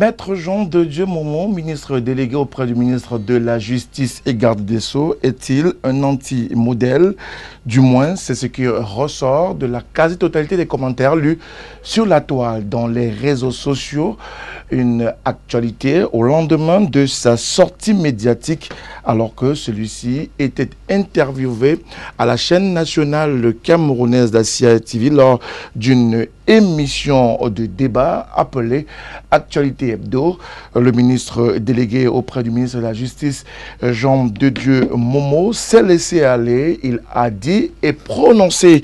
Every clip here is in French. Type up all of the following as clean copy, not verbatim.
Maître Jean de Dieu Momo, ministre délégué auprès du ministre de la Justice et garde des Sceaux, est-il un anti-modèle? Du moins, c'est ce qui ressort de la quasi-totalité des commentaires lus sur la toile, dans les réseaux sociaux. Une actualité au lendemain de sa sortie médiatique, alors que celui-ci était interviewé à la chaîne nationale camerounaise d'Assia TV lors d'une émission de débat appelée Actualité Hebdo. Le ministre délégué auprès du ministre de la Justice, Jean de Dieu Momo, s'est laissé aller. Il a dit et prononcé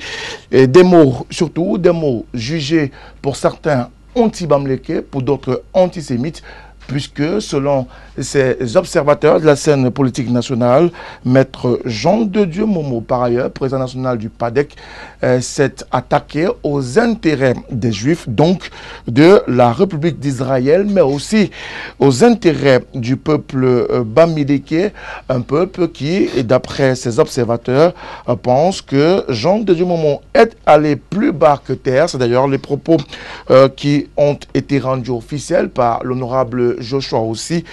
des mots, surtout des mots jugés pour certains anti-bamlékés, pour d'autres antisémites, puisque selon ces observateurs de la scène politique nationale, Maître Jean de Dieu Momo, par ailleurs président national du PADEC, s'est attaqué aux intérêts des Juifs, donc de la République d'Israël, mais aussi aux intérêts du peuple bamléké, un peuple qui, d'après ces observateurs, pense que Jean de Dieu Momo est allé plus bas que terre. C'est d'ailleurs les propos qui ont été rendus officiels par l'honorable Joshua aussi,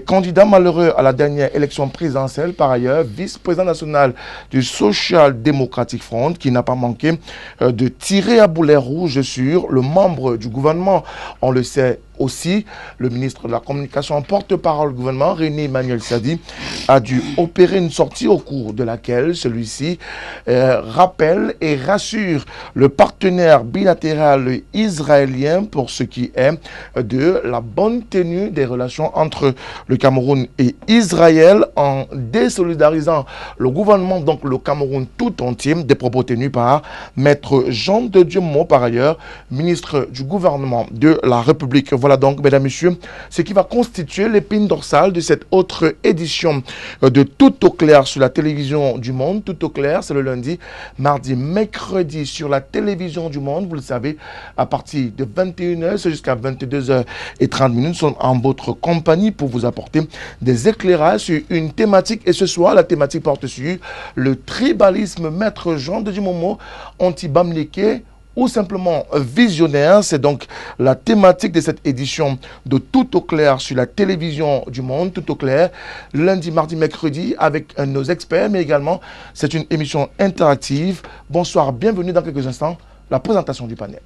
candidat malheureux à la dernière élection présidentielle, par ailleurs vice-président national du Social Democratic Front, qui n'a pas manqué de tirer à boulet rouge sur le membre du gouvernement. On le sait aussi, le ministre de la Communication, porte-parole du gouvernement, René Emmanuel Sadi, a dû opérer une sortie au cours de laquelle celui-ci rappelle et rassure le partenaire bilatéral israélien pour ce qui est de la bonne tenue des relations entre le Cameroun et Israël, en désolidarisant le gouvernement, donc le Cameroun tout entier, des propos tenus par Maître Jean de Dieu Momo, par ailleurs ministre du gouvernement de la République. Voilà donc, mesdames, messieurs, ce qui va constituer l'épine dorsale de cette autre édition de Tout au clair sur la télévision du Monde. Tout au clair, c'est le lundi, mardi, mercredi sur la télévision du Monde. Vous le savez, à partir de 21h jusqu'à 22h30, nous sommes en votre compagnie pour vous apporter des éclairages sur une thématique. Et ce soir, la thématique porte sur le tribalisme. Maître Jean de Dieu Momo, anti-bamléké ou simplement visionnaire. C'est donc la thématique de cette édition de Tout au clair sur la télévision du Monde. Tout au clair, lundi, mardi, mercredi, avec nos experts, mais également c'est une émission interactive. Bonsoir, bienvenue dans quelques instants, la présentation du panel.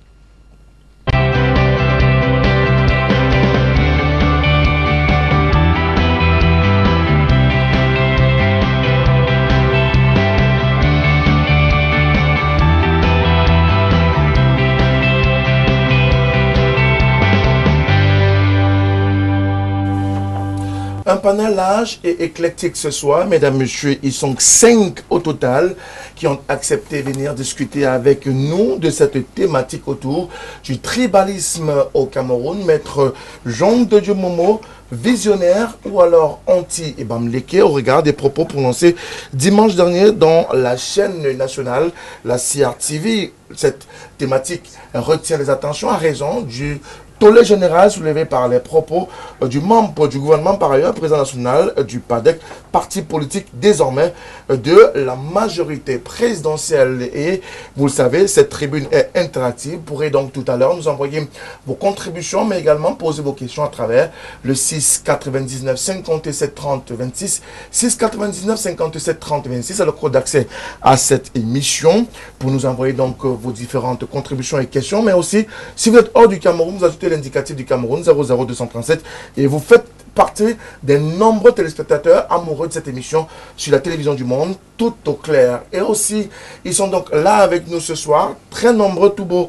Un panel large et éclectique ce soir, mesdames, messieurs. Ils sont 5 au total qui ont accepté de venir discuter avec nous de cette thématique autour du tribalisme au Cameroun. Maître Jean de Dieu Momo, visionnaire ou alors anti-bamléké, au regard des propos prononcés dimanche dernier dans la chaîne nationale, la CRTV. Cette thématique retient les attentions à raison du tollé général soulevé par les propos du membre du gouvernement, par ailleurs président national du PADEC, parti politique désormais de la majorité présidentielle. Et vous le savez, cette tribune est interactive. Vous pourrez donc tout à l'heure nous envoyer vos contributions, mais également poser vos questions à travers le 6 99 57 30 26. 6 99 57 30 26, c'est le code d'accès à cette émission pour nous envoyer donc vos différentes contributions et questions. Mais aussi, si vous êtes hors du Cameroun, vous ajoutez l'indicatif du Cameroun 00237 et vous faites partie des nombreux téléspectateurs amoureux de cette émission sur la télévision du Monde, Tout au clair. Et aussi, ils sont donc là avec nous ce soir, très nombreux, tout beau,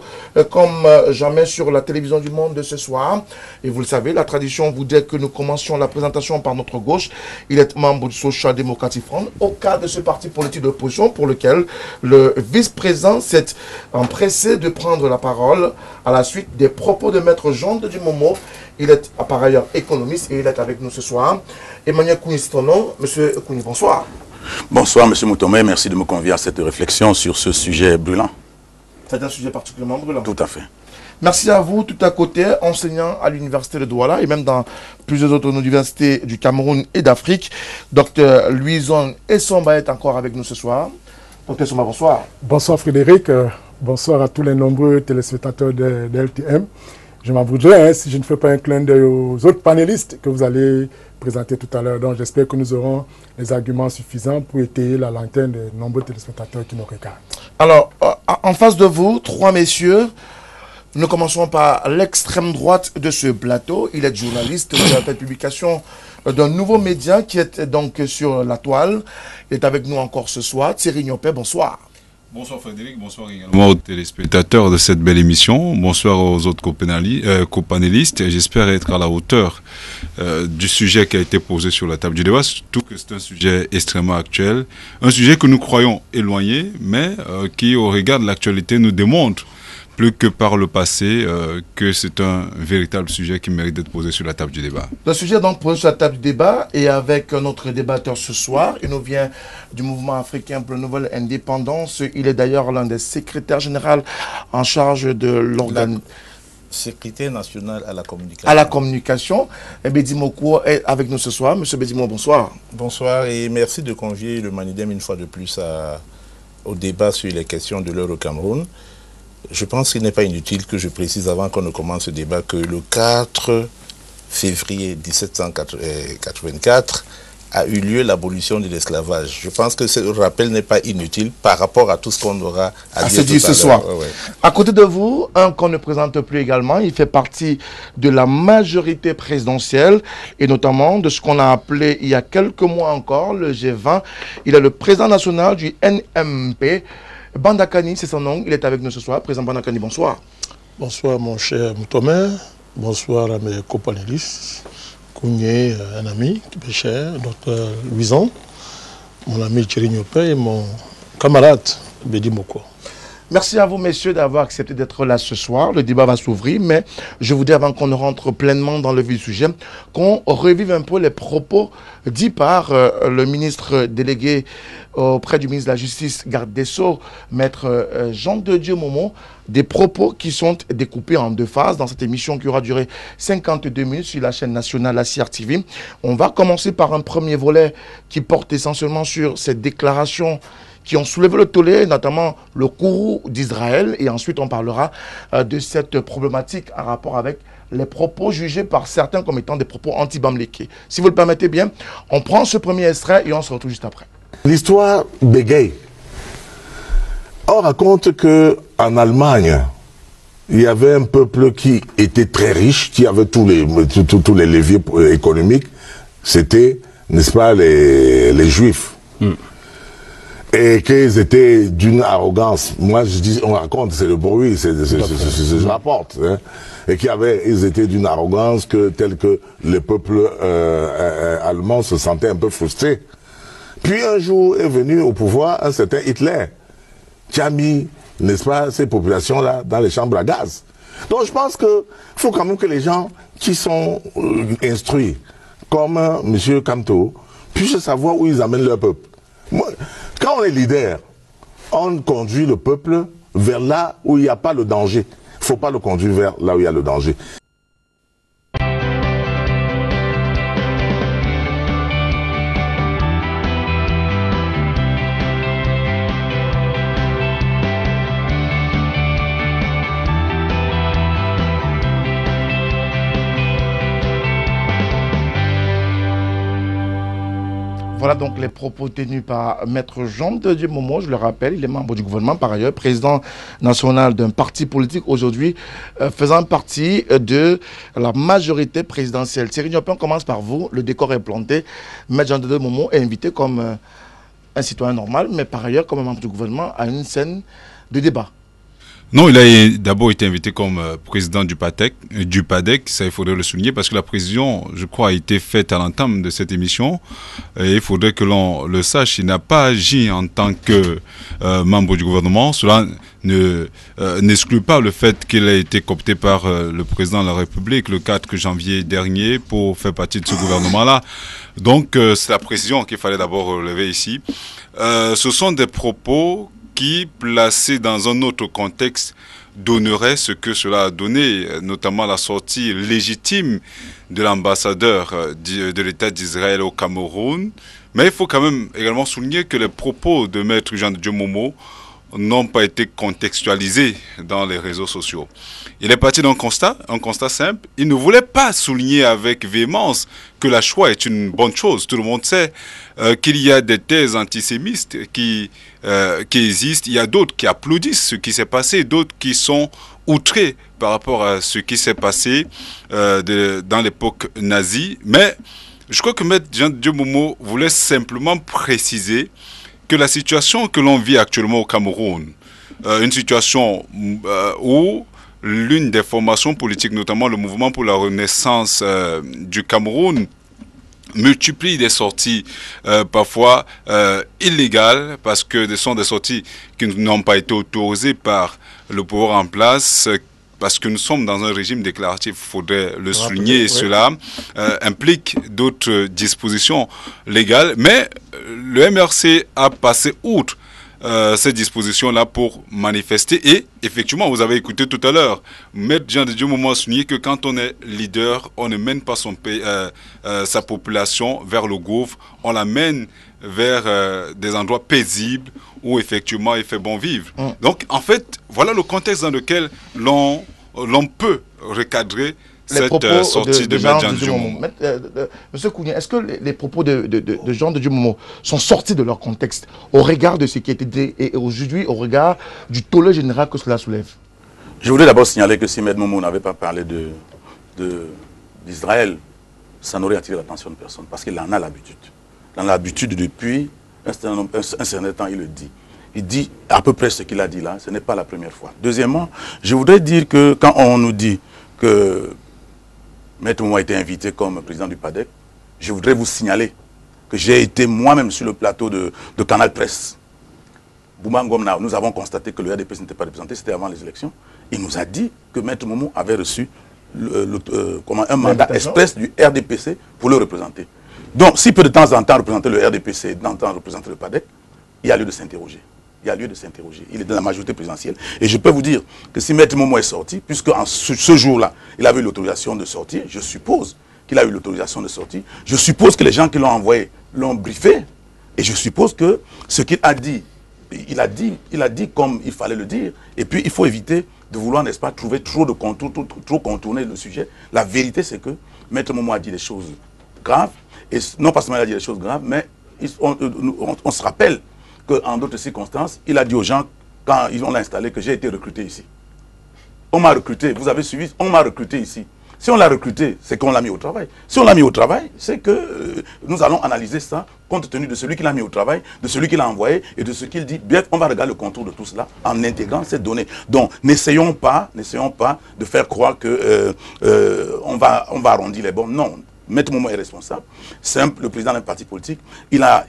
comme jamais sur la télévision du Monde de ce soir. Et vous le savez, la tradition voudrait que nous commencions la présentation par notre gauche. Il est membre du Social Democratic Front, au cas de ce parti politique d'opposition pour lequel le vice-président s'est empressé de prendre la parole à la suite des propos de Maître Jean de Dieu Momo. Il est par ailleurs économiste et il est avec nous ce soir. Emmanuel Kouni, c'est ton nom. Monsieur Kouni, bonsoir. Bonsoir, monsieur Moutomé. Merci de me convier à cette réflexion sur ce sujet brûlant. C'est un sujet particulièrement brûlant. Tout à fait. Merci à vous, tout à côté, enseignant à l'université de Douala et même dans plusieurs autres universités du Cameroun et d'Afrique. Docteur Louison Essomba est encore avec nous ce soir. Docteur Essomba, bonsoir. Bonsoir Frédéric. Bonsoir à tous les nombreux téléspectateurs de LTM. je m'en voudrais si je ne fais pas un clin d'œil aux autres panélistes que vous allez présenter tout à l'heure. Donc j'espère que nous aurons les arguments suffisants pour étayer la lanterne de nombreux téléspectateurs qui nous regardent. Alors, en face de vous, 3 messieurs. Nous commençons par l'extrême droite de ce plateau. Il est journaliste de la publication d'un nouveau média qui est donc sur la toile. Il est avec nous encore ce soir. Thierry Niopé, bonsoir. Bonsoir Frédéric, bonsoir également aux téléspectateurs de cette belle émission. Bonsoir aux autres copanélistes. J'espère être à la hauteur du sujet qui a été posé sur la table du débat, surtout que c'est un sujet extrêmement actuel. Un sujet que nous croyons éloigné, mais qui, au regard de l'actualité, nous démontre plus que par le passé, que c'est un véritable sujet qui mérite d'être posé sur la table du débat. Le sujet est donc posé sur la table du débat et avec notre débatteur ce soir, il nous vient du mouvement africain pour la nouvelle indépendance. Il est d'ailleurs l'un des secrétaires généraux en charge de l'organe. Secrétaire national à la communication. À la communication. Et Bedimoko est avec nous ce soir. Monsieur Bedimo, bonsoir. Bonsoir et merci de convier le Manidem une fois de plus au débat sur les questions de l'heure au Cameroun. Je pense qu'il n'est pas inutile que je précise avant qu'on ne commence ce débat que le 4 février 1784 a eu lieu l'abolition de l'esclavage. Je pense que ce rappel n'est pas inutile par rapport à tout ce qu'on aura à dire ce soir. Ouais. À côté de vous, un qu'on ne présente plus également, il fait partie de la majorité présidentielle et notamment de ce qu'on a appelé il y a quelques mois encore le G20. Il est le président national du NMP. Bandakani, c'est son nom, il est avec nous ce soir. Président Bandakani, bonsoir. Bonsoir mon cher Moutomé, bonsoir à mes copanélistes, Kounié, un ami qui est cher, Dr Louison, mon ami Thierry Niopé et mon camarade Bedi Moko. Merci à vous, messieurs, d'avoir accepté d'être là ce soir. Le débat va s'ouvrir, mais je voudrais, avant qu'on ne rentre pleinement dans le vif du sujet, qu'on revive un peu les propos dits par le ministre délégué auprès du ministre de la Justice, garde des Sceaux, maître Jean de Dieu Momo, des propos qui sont découpés en 2 phases dans cette émission qui aura duré 52 minutes sur la chaîne nationale, la CRTV. On va commencer par un premier volet qui porte essentiellement sur cette déclaration qui ont soulevé le tollé, notamment le courroux d'Israël. Et ensuite, on parlera de cette problématique en rapport avec les propos jugés par certains comme étant des propos anti-Bamléké. Si vous le permettez bien, on prend ce premier extrait et on se retrouve juste après. L'histoire bégaye. On raconte qu'en Allemagne, il y avait un peuple qui était très riche, qui avait tous les leviers économiques. C'était, n'est-ce pas, les Juifs. Et qu'ils étaient d'une arrogance. Moi, je dis, on raconte, c'est le bruit, je rapporte. Hein, et ils étaient d'une arrogance telle que le peuple allemand se sentait un peu frustré. Puis un jour est venu au pouvoir un certain Hitler, qui a mis, n'est-ce pas, ces populations-là dans les chambres à gaz. Donc je pense qu'il faut quand même que les gens qui sont instruits, comme M. Kamto, puissent savoir où ils amènent leur peuple. Moi, quand on est leader, on conduit le peuple vers là où il n'y a pas le danger. Il ne faut pas le conduire vers là où il y a le danger. Voilà donc les propos tenus par maître Jean de Dieu Momo, je le rappelle, il est membre du gouvernement par ailleurs, président national d'un parti politique aujourd'hui, faisant partie de la majorité présidentielle. Thierry Niopé, on commence par vous, le décor est planté. Maître Jean de Dieu Momo est invité comme un citoyen normal, mais par ailleurs comme un membre du gouvernement à une scène de débat. Non, il a d'abord été invité comme président du PADEC, ça il faudrait le souligner, parce que la précision, je crois, a été faite à l'entame de cette émission. Et il faudrait que l'on le sache, il n'a pas agi en tant que membre du gouvernement. Cela n'exclut pas le fait qu'il a été coopté par le président de la République le 4 janvier dernier pour faire partie de ce gouvernement-là. Donc c'est la précision qu'il fallait d'abord relever ici. Ce sont des propos qui, placé dans un autre contexte, donnerait ce que cela a donné, notamment la sortie légitime de l'ambassadeur de l'État d'Israël au Cameroun. Mais il faut quand même également souligner que les propos de maître Jean de Dieu Momo n'ont pas été contextualisés dans les réseaux sociaux. Il est parti d'un constat simple. Il ne voulait pas souligner avec véhémence que la Shoah est une bonne chose. Tout le monde sait qu'il y a des thèses antisémites qui existent. Il y a d'autres qui applaudissent ce qui s'est passé, d'autres qui sont outrés par rapport à ce qui s'est passé dans l'époque nazie. Mais je crois que Maître Jean de Dieu Momo voulait simplement préciser que la situation que l'on vit actuellement au Cameroun, une situation où l'une des formations politiques, notamment le mouvement pour la renaissance du Cameroun, multiplie des sorties parfois illégales, parce que ce sont des sorties qui n'ont pas été autorisées par le pouvoir en place, parce que nous sommes dans un régime déclaratif, il faudrait le souligner, et cela implique d'autres dispositions légales. Mais le MRC a passé outre ces dispositions-là pour manifester. Et effectivement, vous avez écouté tout à l'heure, Maître Jean de Dieu Momo a souligné que quand on est leader, on ne mène pas sa population vers le gouffre, on la mène vers des endroits paisibles où effectivement il fait bon vivre. Donc en fait, voilà le contexte dans lequel l'on peut recadrer cette sortie de Maître Jean de Dieu Momo. Monsieur Kounia, est-ce que les propos de Jean de Dieu Momo sont sortis de leur contexte au regard de ce qui a été dit et aujourd'hui au regard du tollé général que cela soulève? Je voudrais d'abord signaler que si Maître Momo n'avait pas parlé d'Israël, ça n'aurait attiré l'attention de personne, parce qu'il en a l'habitude. Il en a l'habitude depuis un certain temps, il le dit. Il dit à peu près ce qu'il a dit là, ce n'est pas la première fois. Deuxièmement, je voudrais dire que quand on nous dit que Maître Momo a été invité comme président du PADEC, je voudrais vous signaler que j'ai été moi-même sur le plateau de Canal Presse. Bouma Ngomna, nous avons constaté que le RDPC n'était pas représenté, c'était avant les élections. Il nous a dit que Maître Momo avait reçu un mandat express du RDPC pour le représenter. Donc, si peut de temps en temps représenter le RDPC et de temps en temps représenter le PADEC, il y a lieu de s'interroger. Il y a lieu de s'interroger. Il est dans la majorité présidentielle. Et je peux vous dire que si Maître Momo est sorti, puisque ce jour-là, il avait eu l'autorisation de sortir, je suppose qu'il a eu l'autorisation de sortir, je suppose que les gens qui l'ont envoyé l'ont briefé, et je suppose que ce qu'il a dit, il a dit comme il fallait le dire, et puis il faut éviter de vouloir, n'est-ce pas, trouver trop de contours, trop contourner le sujet. La vérité, c'est que Maître Momo a dit des choses graves, et non pas seulement il a dit des choses graves, mais on se rappelle qu'en d'autres circonstances, il a dit aux gens, quand on l'a installé, que j'ai été recruté ici. On m'a recruté, vous avez suivi, on m'a recruté ici. Si on l'a recruté, c'est qu'on l'a mis au travail. Si on l'a mis au travail, c'est que nous allons analyser ça compte tenu de celui qui l'a mis au travail, de celui qui l'a envoyé et de ce qu'il dit. Bien, on va regarder le contour de tout cela en intégrant ces données. Donc, n'essayons pas de faire croire que on va arrondir les bornes. Non, Maître Momo est responsable. Simple, le président d'un parti politique, il a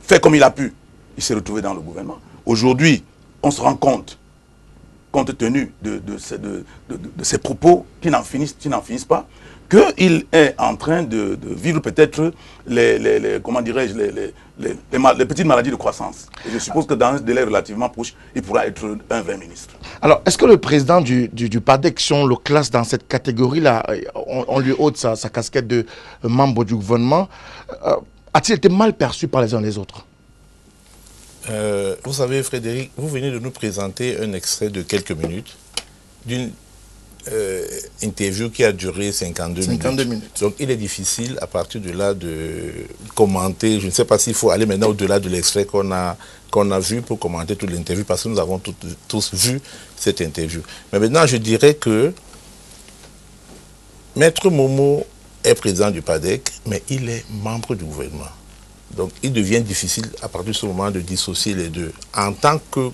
fait comme il a pu. Il s'est retrouvé dans le gouvernement. Aujourd'hui, on se rend compte tenu de ces propos qui n'en finissent pas, qu'il est en train de vivre peut-être comment dirais-je, les petites maladies de croissance. Et je suppose que dans un délai relativement proche, il pourra être un 20 ministre. Alors, est-ce que le président du PADEC, si on le classe dans cette catégorie-là, on lui ôte sa casquette de membre du gouvernement, a-t-il été mal perçu par les uns et les autres? Vous savez, Frédéric, vous venez de nous présenter un extrait de quelques minutes d'une interview qui a duré 52 minutes. Donc il est difficile à partir de là de commenter. Je ne sais pas s'il faut aller maintenant au-delà de l'extrait qu'on a vu pour commenter toute l'interview, parce que nous avons tous vu cette interview. Mais maintenant, je dirais que Maître Momo est président du PADEC, mais il est membre du gouvernement. Donc, il devient difficile à partir de ce moment de dissocier les deux. En tant que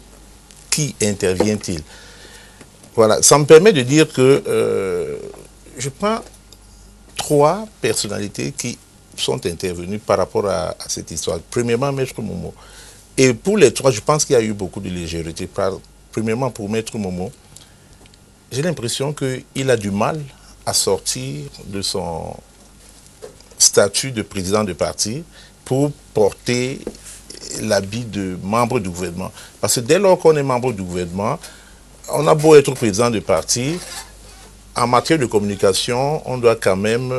qui intervient-il? Voilà, ça me permet de dire que je prends 3 personnalités qui sont intervenues par rapport à cette histoire. Premièrement, Maître Momo. Et pour les 3, je pense qu'il y a eu beaucoup de légèreté. Premièrement, pour Maître Momo, j'ai l'impression qu'il a du mal à sortir de son statut de président de parti pour porter l'habit de membre du gouvernement. Parce que dès lors qu'on est membre du gouvernement, on a beau être président de parti, en matière de communication, on doit quand même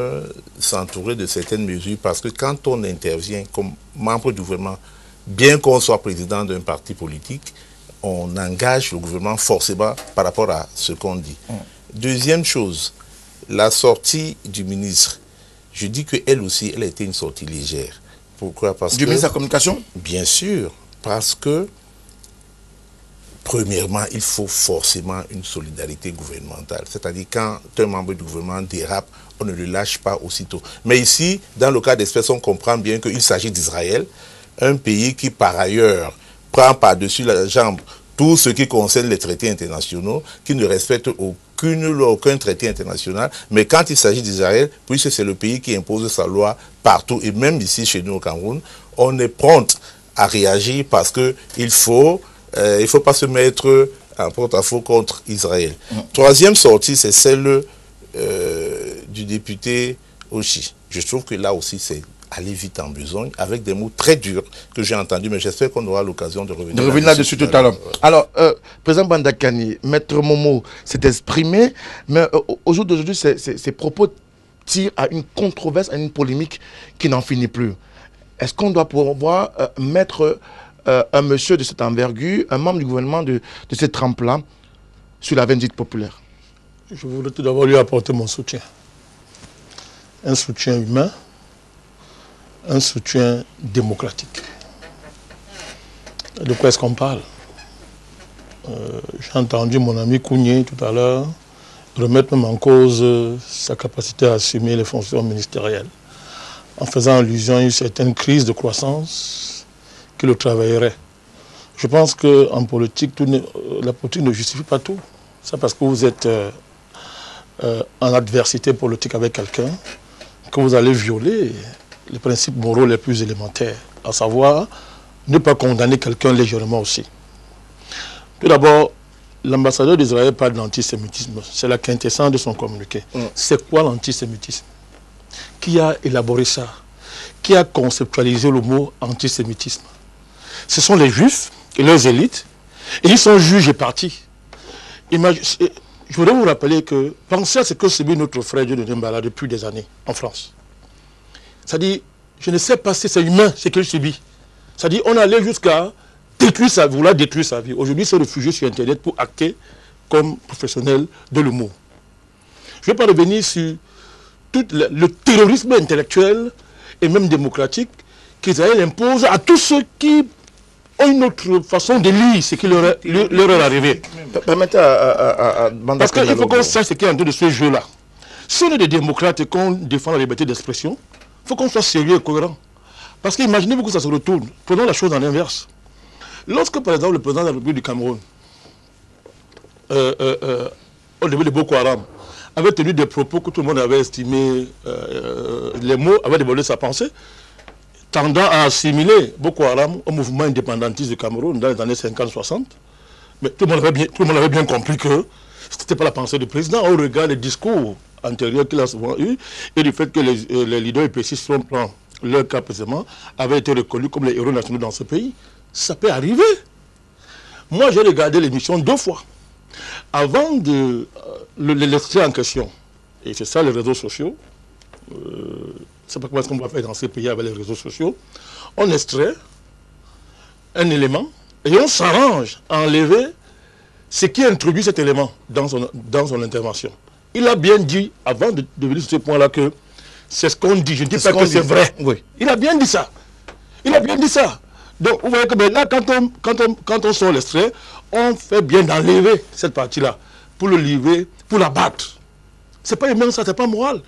s'entourer de certaines mesures, parce que quand on intervient comme membre du gouvernement, bien qu'on soit président d'un parti politique, on engage le gouvernement forcément par rapport à ce qu'on dit. Deuxième chose, la sortie du ministre. Je dis qu'elle aussi, elle a été une sortie légère. Pourquoi? Parce que... Du ministre de la Communication? Bien sûr, parce que, premièrement, il faut forcément une solidarité gouvernementale. C'est-à-dire, quand un membre du gouvernement dérape, on ne le lâche pas aussitôt. Mais ici, dans le cas d'espèce, on comprend bien qu'il s'agit d'Israël, un pays qui, par ailleurs, prend par-dessus la jambe tout ce qui concerne les traités internationaux, qui ne respecte aucun traité international. Mais quand il s'agit d'Israël, puisque c'est le pays qui impose sa loi partout, et même ici, chez nous au Cameroun, on est prompt à réagir parce qu'il ne faut pas se mettre en porte-à-faux contre Israël. Troisième sortie, c'est celle du député Ochi. Je trouve que là aussi, c'est aller vite en besogne, avec des mots très durs que j'ai entendus, mais j'espère qu'on aura l'occasion de revenir là-dessus tout à l'heure. Alors, président Bandakani, Maître Momo s'est exprimé, mais au jour d'aujourd'hui, ces propos tirent à une controverse, à une polémique qui n'en finit plus. Est-ce qu'on doit pouvoir mettre un monsieur de cette envergure, un membre du gouvernement de cette trempe-là, sur la veine dite populaire? Je voudrais tout d'abord lui apporter mon soutien. Un soutien humain, un soutien démocratique. De quoi est-ce qu'on parle? J'ai entendu mon ami Kounié tout à l'heure remettre même en cause sa capacité à assumer les fonctions ministérielles, en faisant allusion à une certaine crise de croissance qui le travaillerait. Je pense qu'en politique, la politique ne justifie pas tout. C'est parce que vous êtes en adversité politique avec quelqu'un que vous allez violer les principes moraux les plus élémentaires, à savoir ne pas condamner quelqu'un légèrement aussi. Tout d'abord, l'ambassadeur d'Israël parle d'antisémitisme. C'est la quintessence de son communiqué. C'est quoi l'antisémitisme? Qui a élaboré ça? Qui a conceptualisé le mot antisémitisme? Ce sont les Juifs et leurs élites, et ils sont juges et partis. Je voudrais vous rappeler que pensez à ce que subit notre frère Dieu de Dembala depuis des années en France. C'est-à-dire, je ne sais pas si c'est humain ce qu'il subit. C'est-à-dire, on allait jusqu'à vouloir détruire sa vie. Aujourd'hui, il s'est réfugié sur Internet pour acter comme professionnel de l'humour. Je ne vais pas revenir sur tout le terrorisme intellectuel et même démocratique qu'Israël impose à tous ceux qui ont une autre façon de lire ce qui leur est arrivé. Permettez à Parce qu'il faut qu'on sache ce qui est en train de ce jeu-là. Si on est des démocrates et qu'on défend la liberté d'expression, il faut qu'on soit sérieux et cohérent. Parce qu'imaginez-vous que ça se retourne. Prenons la chose en inverse. Lorsque, par exemple, le président de la République du Cameroun, au début de Boko Haram, avait tenu des propos que tout le monde avait estimé, les mots avaient dévoilé sa pensée, tendant à assimiler Boko Haram au mouvement indépendantiste du Cameroun dans les années 50-60. Mais tout le monde avait bien compris que ce n'était pas la pensée du président au regard des discours antérieurs qu'il a souvent eu et du fait que les leaders épécistes, si on prend leur cas précisément, avaient été reconnus comme les héros nationaux dans ce pays. Ça peut arriver. Moi, j'ai regardé l'émission 2 fois. Avant de l'extrait en question, et c'est ça les réseaux sociaux, c'est pas comment est-ce qu'on va faire dans ces pays avec les réseaux sociaux, on extrait un élément et on s'arrange à enlever ce qui introduit cet élément dans son intervention. Il a bien dit, avant de venir sur ce point-là, que c'est ce qu'on dit. Je ne dis pas que c'est vrai. Oui. Il a bien dit ça. Il a bien dit ça. Donc, vous voyez que ben, là, quand on sort l'extrait, on fait bien d'enlever cette partie-là pour le livrer, pour la battre. C'est pas humain, ça, c'est pas moral.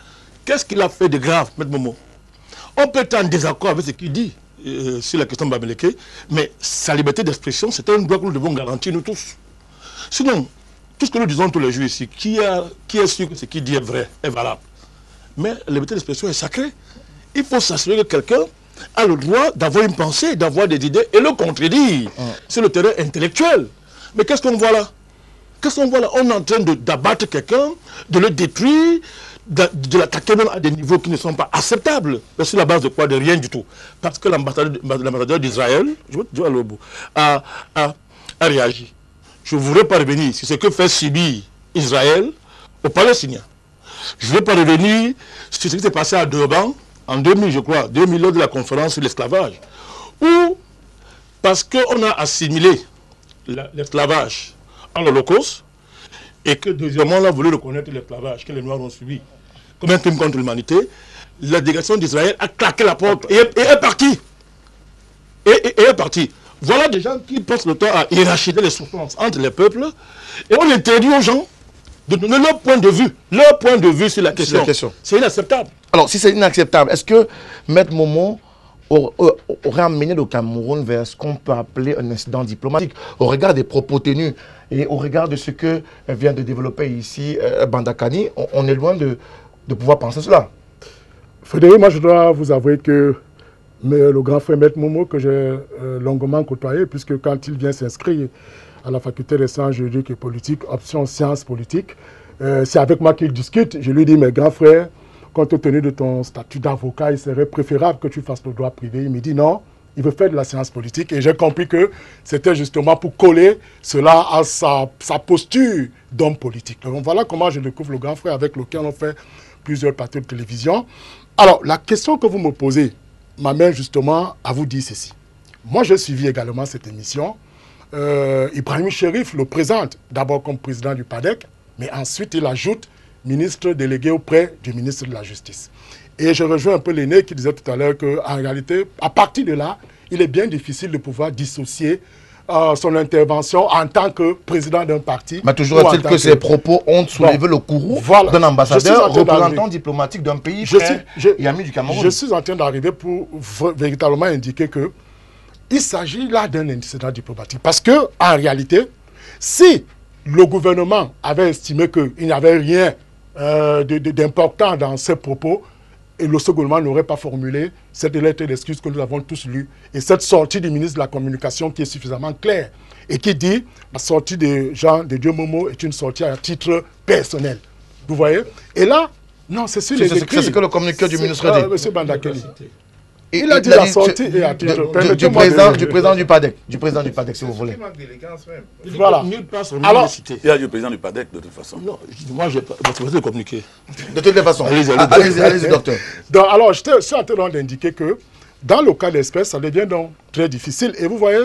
Qu'est-ce qu'il a fait de grave, M. Momo? On peut être en désaccord avec ce qu'il dit sur la question de Bamileke, mais sa liberté d'expression, c'est un droit que nous devons garantir, nous tous. Sinon, tout ce que nous disons tous les jours ici, qui est sûr que ce qu'il dit est vrai, est valable? Mais la liberté d'expression est sacrée. Il faut s'assurer que quelqu'un a le droit d'avoir une pensée, d'avoir des idées et le contredire. C'est le terrain intellectuel. Mais qu'est-ce qu'on voit là? Qu'est-ce qu'on voit là? On est en train d'abattre quelqu'un, de le détruire, de l'attaquer même à des niveaux qui ne sont pas acceptables. Mais sur la base de quoi? De rien du tout. Parce que l'ambassadeur d'Israël, je vais aller au bout, a réagi. Je ne voudrais pas revenir sur ce que fait subir Israël aux Palestiniens. Je ne vais pas revenir sur ce qui s'est passé à Durban en 2000, je crois, 2000 lors de la conférence sur l'esclavage, où, parce qu'on a assimilé l'esclavage en l'Holocauste, et que deuxièmement, on a voulu reconnaître l'esclavage que les Noirs ont subi comme un crime contre l'humanité, la délégation d'Israël a claqué la porte et est partie. Et est partie. Voilà des gens qui passent le temps à hiérarchiser les souffrances entre les peuples, et on interdit aux gens de donner leur point de vue sur la question. C'est inacceptable. Alors, si c'est inacceptable, est-ce que Maître Momo aurait amené le Cameroun vers ce qu'on peut appeler un incident diplomatique, au regard des propos tenus et au regard de ce que vient de développer ici Bandakani? On est loin de pouvoir penser cela. Frédéric, moi je dois vous avouer que le grand frère Maître Momo, que j'ai longuement côtoyé, puisque quand il vient s'inscrire à la faculté des sciences juridiques et politiques, option sciences politiques, c'est avec moi qu'il discute. Je lui dis, mais grand frère, compte tenu de ton statut d'avocat, il serait préférable que tu fasses le droit privé. Il me dit non, il veut faire de la science politique. Et j'ai compris que c'était justement pour coller cela à sa posture d'homme politique. Donc voilà comment je découvre le grand frère avec lequel on fait plusieurs plateaux de télévision. Alors, la question que vous me posez m'amène justement à vous dire ceci. Moi, j'ai suivi également cette émission. Ibrahim Chérif le présente d'abord comme président du PADEC, mais ensuite il ajoute ministre délégué auprès du ministre de la Justice. Et je rejoins un peu l'aîné qui disait tout à l'heure qu'en réalité, à partir de là, il est bien difficile de pouvoir dissocier son intervention en tant que président d'un parti. Mais toujours est-il que ces propos ont soulevé le courroux d'un ambassadeur, représentant diplomatique d'un pays et ami du Cameroun. Je suis en train d'arriver pour véritablement indiquer que il s'agit là d'un incident diplomatique. Parce que, en réalité, si le gouvernement avait estimé qu'il n'y avait rien d'important dans ces propos, et le gouvernement n'aurait pas formulé cette lettre d'excuse que nous avons tous lue, et cette sortie du ministre de la Communication qui est suffisamment claire, et qui dit la sortie de Jean de Dieu Momo est une sortie à titre personnel. Vous voyez? Et là, non, c'est sur les écrits. C'est ce que le communiqué du ministre dit. Monsieur Bandakeli. Il a dit la sortie et à titre du président du PADEC. Du président du PADEC, si vous voulez. Voilà. Alors, il y a du président du PADEC de toute façon. Non, moi, je vais le communiquer. De toutes les façons. Allez-y, docteur. Donc, alors, je suis en train d'indiquer que dans le cas d'espèce, ça devient donc très difficile. Et vous voyez,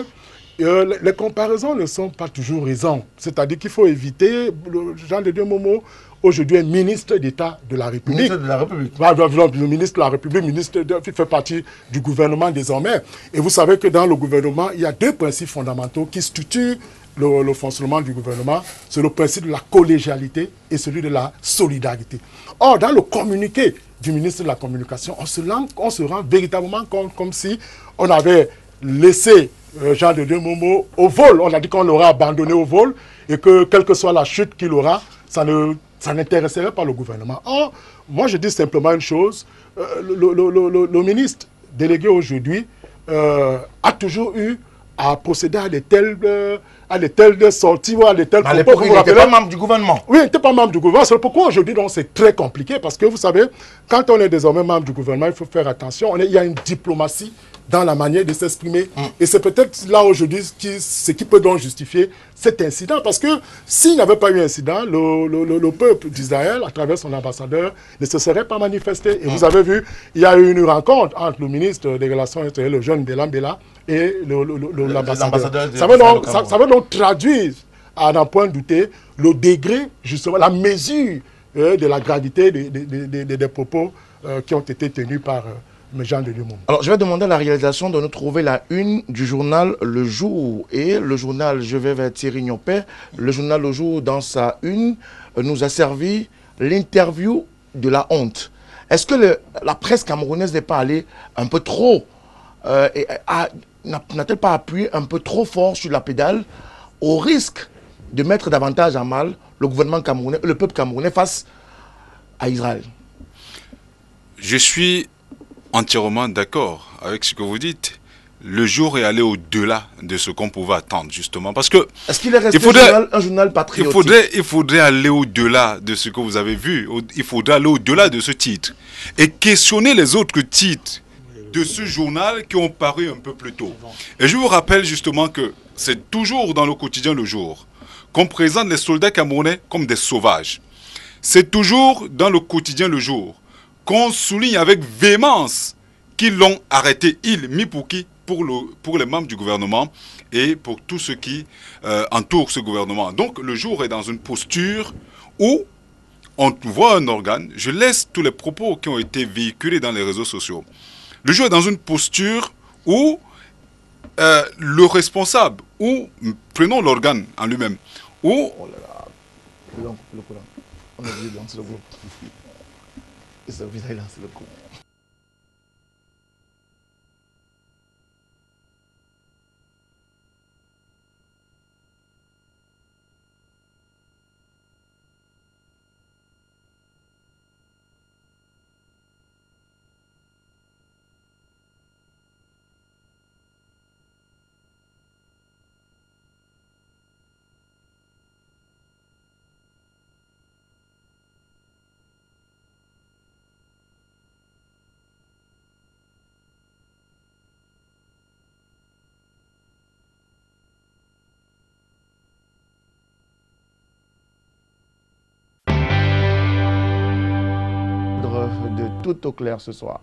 les comparaisons ne sont pas toujours raisons. C'est-à-dire qu'il faut éviter Jean de Dieu Momo. Aujourd'hui, ministre d'État de la République. Ministre de la République. Le ministre de la République, qui fait partie du gouvernement désormais. Et vous savez que dans le gouvernement, il y a deux principes fondamentaux qui structurent le fonctionnement du gouvernement. C'est le principe de la collégialité et celui de la solidarité. Or, dans le communiqué du ministre de la Communication, on se rend véritablement comme si on avait laissé Jean de Dieu Momo au vol. On a dit qu'on l'aurait abandonné au vol et que quelle que soit la chute qu'il aura, ça n'intéresserait pas le gouvernement. Or, moi je dis simplement une chose, le ministre délégué aujourd'hui a toujours eu à procéder à de telles sorties ou à de tels propos. Il n'était pas membre du gouvernement. Oui, il n'était pas membre du gouvernement. C'est pourquoi aujourd'hui c'est très compliqué parce que vous savez, quand on est désormais membre du gouvernement, il faut faire attention. Il y a une diplomatie dans la manière de s'exprimer. Et c'est peut-être là aujourd'hui ce qui peut donc justifier cet incident. Parce que s'il n'y avait pas eu incident, le peuple d'Israël, à travers son ambassadeur, ne se serait pas manifesté. Et vous avez vu, il y a eu une rencontre entre le ministre des Relations extérieures, le jeune Bélan Béla, et l'ambassadeur. Ça veut donc traduire, à n'en point douter, le degré, justement, la mesure de la gravité des propos qui ont été tenus par Jean de Dieu Momo. Alors, je vais demander à la réalisation de nous trouver la une du journal Le Jour. Et le journal, je vais vers Thierry Niopé, le journal Le Jour, dans sa une, nous a servi l'interview de la honte. Est-ce que la presse camerounaise n'est pas allée un peu trop, n'a-t-elle pas appuyé un peu trop fort sur la pédale au risque de mettre davantage à mal le gouvernement camerounais, le peuple camerounais face à Israël? Je suis entièrement d'accord avec ce que vous dites. Le Jour est allé au-delà de ce qu'on pouvait attendre, justement. Parce que... Est-ce qu'il est resté un journal patriotique? Il faudrait aller au-delà de ce que vous avez vu. Il faudrait aller au-delà de ce titre. Et questionner les autres titres de ce journal qui ont paru un peu plus tôt. Et je vous rappelle justement que c'est toujours dans le quotidien Le Jour qu'on présente les soldats camerounais comme des sauvages. C'est toujours dans le quotidien Le Jour qu'on souligne avec véhémence qu'ils l'ont arrêté, Mipouki, pour les membres du gouvernement, et pour tout ce qui entoure ce gouvernement. Donc le jour est dans une posture où on voit un organe, je laisse tous les propos qui ont été véhiculés dans les réseaux sociaux. Le jour est dans une posture où le responsable, ou prenons l'organe en lui-même, où... Oh là là, le courant. On a oublié de lancer le groupe. Et ça vient de lancer le groupe. De tout au clair ce soir.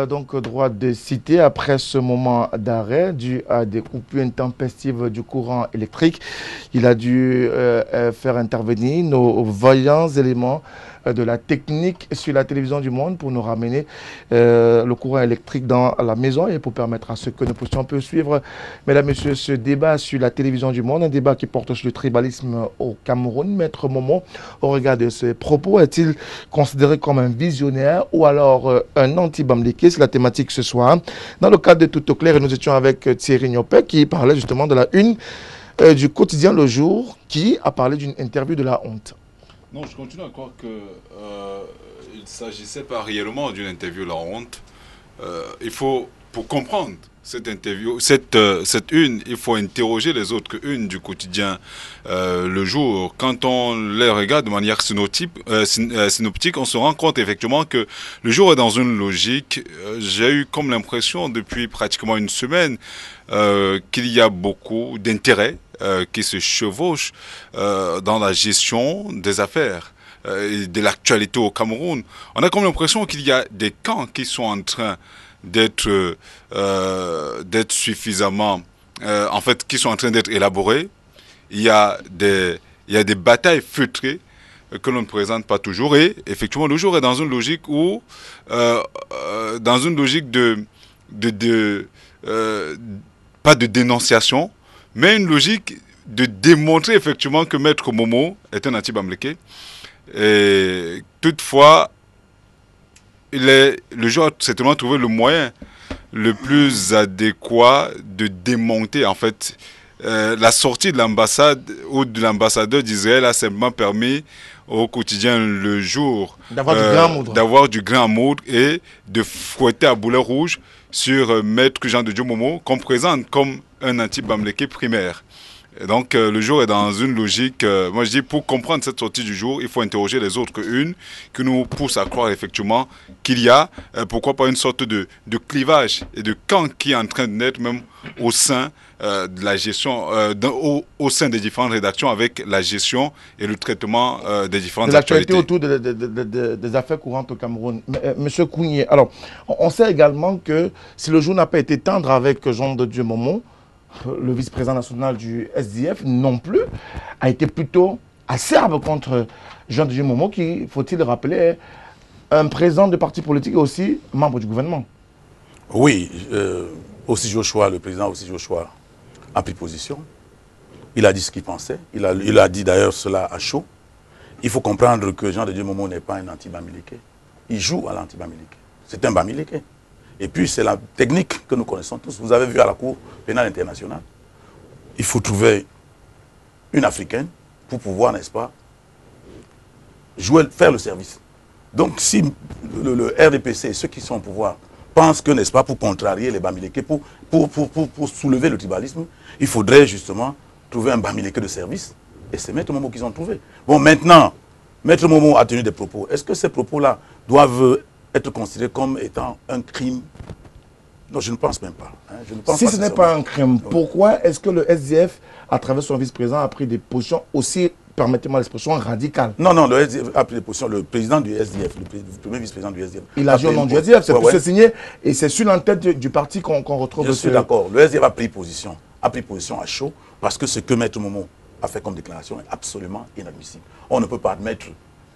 Donc droit de citer après ce moment d'arrêt dû à des coupures intempestives du courant électrique. Il a dû faire intervenir nos vaillants éléments de la technique sur la télévision du monde pour nous ramener le courant électrique dans la maison et pour permettre à ceux que nous puissions suivre, mesdames et messieurs, ce débat sur la télévision du monde, un débat qui porte sur le tribalisme au Cameroun. Maître Momo, au regard de ses propos, est-il considéré comme un visionnaire ou alors un anti-Bamileke? C'est la thématique ce soir. Dans le cadre de Tout au clair, nous étions avec Thierry Niopé qui parlait justement de la une du quotidien Le Jour, qui a parlé d'une interview de la honte. Non, je continue à croire qu'il ne s'agissait pas réellement d'une interview La Honte. Il faut, pour comprendre cette interview, cette une, il faut interroger les autres une du quotidien Le Jour. Quand on les regarde de manière synoptique, on se rend compte effectivement que Le Jour est dans une logique. J'ai eu comme l'impression depuis pratiquement une semaine qu'il y a beaucoup d'intérêts qui se chevauchent dans la gestion des affaires et de l'actualité au Cameroun. On a comme l'impression qu'il y a des camps qui sont en train d'être suffisamment, en fait, qui sont en train d'être élaborés. Il y a des batailles feutrées que l'on ne présente pas toujours. Et effectivement, Le Jour est dans une logique où, dans une logique pas de dénonciation, mais une logique de démontrer effectivement que Maître Momo est un anti-Bamileke. Et toutefois, Le Jour a certainement trouvé le moyen le plus adéquat de démonter en fait la sortie de l'ambassade ou de l'ambassadeur d'Israël a simplement permis au quotidien Le Jour d'avoir du grain à moudre et de fouetter à boulet rouge sur Maître Jean de Dieu Momo qu'on présente comme un anti-Bamileke primaire. Et donc Le Jour est dans une logique, moi je dis pour comprendre cette sortie du Jour, il faut interroger les autres une qui nous pousse à croire effectivement qu'il y a, pourquoi pas une sorte de clivage et de camp qui est en train de naître même au sein de la gestion, au sein des différentes rédactions avec la gestion et le traitement des différentes actualités. Autour des affaires courantes au Cameroun. Monsieur Kounié, alors on sait également que si Le Jour n'a pas été tendre avec Jean de Dieu Momo, le vice-président national du SDF non plus, a été plutôt acerbe contre Jean de Dieu Momo, qui, faut-il rappeler, est un président de parti politique et aussi membre du gouvernement. Oui, aussi Joshua, le président aussi Joshua, a pris position. Il a dit ce qu'il pensait. Il a dit d'ailleurs cela à chaud. Il faut comprendre que Jean de Dieu Momo n'est pas un anti-Bamileke. Il joue à l'anti-Bamileke. C'est un Bamileke. Et puis, c'est la technique que nous connaissons tous. Vous avez vu à la Cour pénale internationale. Il faut trouver une Africaine pour pouvoir, n'est-ce pas, faire le service. Donc, si le RDPC, ceux qui sont au pouvoir, pensent que, n'est-ce pas, pour contrarier les Bamileke, pour soulever le tribalisme, il faudrait justement trouver un Bamileke de service. Et c'est Maître Momo qu'ils ont trouvé. Bon, maintenant, Maître Momo a tenu des propos. Est-ce que ces propos-là doivent être considéré comme étant un crime? Non, je ne pense même pas. Hein. Je ne pense si pas ce n'est pas un crime, pourquoi est-ce que le SDF, à travers son vice-président, a pris des positions aussi permettez-moi l'expression, radicale. Non, non, le SDF a pris des positions. Le président du SDF, le premier vice-président du SDF. Il a dit au nom du SDF, c'est pour se signer. Et c'est sur l'entête du parti qu'on retrouve. Je suis d'accord. Le SDF a pris position à chaud, parce que ce que Maître Momo a fait comme déclaration est absolument inadmissible. On ne peut pas admettre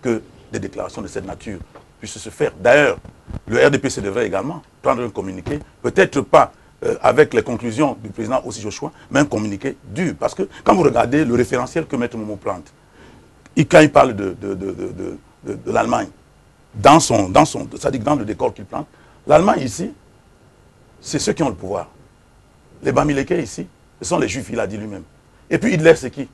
que des déclarations de cette nature puissent se faire. D'ailleurs, le RDPC devrait également prendre un communiqué, peut-être pas avec les conclusions du président aussi Joshua, mais un communiqué dur. Parce que quand vous regardez le référentiel que Maître Momo plante, quand il parle de l'Allemagne, c'est-à-dire dans le décor qu'il plante, l'Allemagne ici, c'est ceux qui ont le pouvoir. Les Bamileke ici, ce sont les Juifs, il a dit lui-même. Et puis Hitler, c'est qui?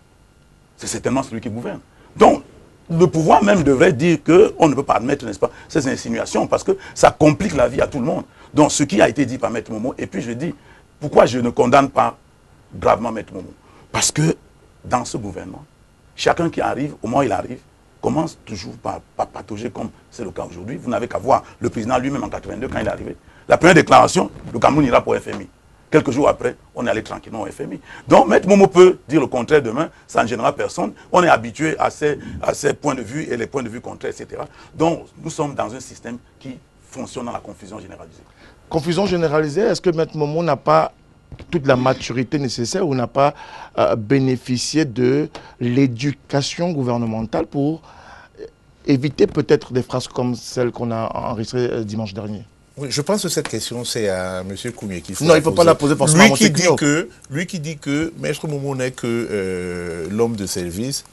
C'est certainement celui qui gouverne. Donc, le pouvoir même devrait dire qu'on ne peut pas admettre, n'est-ce pas, ces insinuations, parce que ça complique la vie à tout le monde. Donc, ce qui a été dit par Maître Momo, et puis je dis, pourquoi je ne condamne pas gravement Maître Momo? Parce que dans ce gouvernement, chacun qui arrive, au moment où il arrive, commence toujours par patauger comme c'est le cas aujourd'hui. Vous n'avez qu'à voir le président lui-même en 82 quand il est arrivé. La première déclaration, le Cameroun ira pour FMI. Quelques jours après, on est allé tranquillement au FMI. Donc, Maître Momo peut dire le contraire demain, ça ne gênera personne. On est habitué à ces points de vue et les points de vue contraires, etc. Donc, nous sommes dans un système qui fonctionne dans la confusion généralisée. Confusion généralisée, est-ce que Maître Momo n'a pas toute la maturité nécessaire ou n'a pas bénéficié de l'éducation gouvernementale pour éviter peut-être des phrases comme celles qu'on a enregistrées dimanche dernier? Oui, je pense que cette question, c'est à M. Koumé qu'il faut Non, il ne faut pas la poser forcément à lui qui dit que Maître Momo n'est que l'homme de service,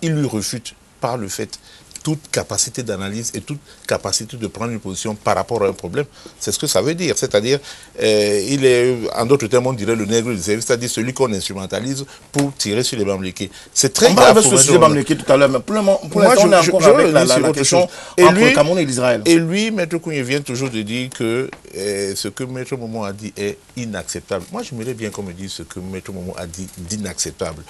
il lui refute par le fait toute capacité d'analyse et toute capacité de prendre une position par rapport à un problème. C'est ce que ça veut dire. C'est-à-dire, il est, en d'autres termes, on dirait le nègre du service, c'est-à-dire celui qu'on instrumentalise pour tirer sur les Bamileke. C'est très grave. On va sur le sujet Bamileke tout à l'heure, mais pour l'instant, on est encore avec la question entre le Cameroun et l'Israël. Et lui, Maître Koumé vient toujours de dire que ce que Maître Momo a dit est inacceptable. Moi, j'aimerais bien qu'on me dise ce que Maître Momo a dit d'inacceptable.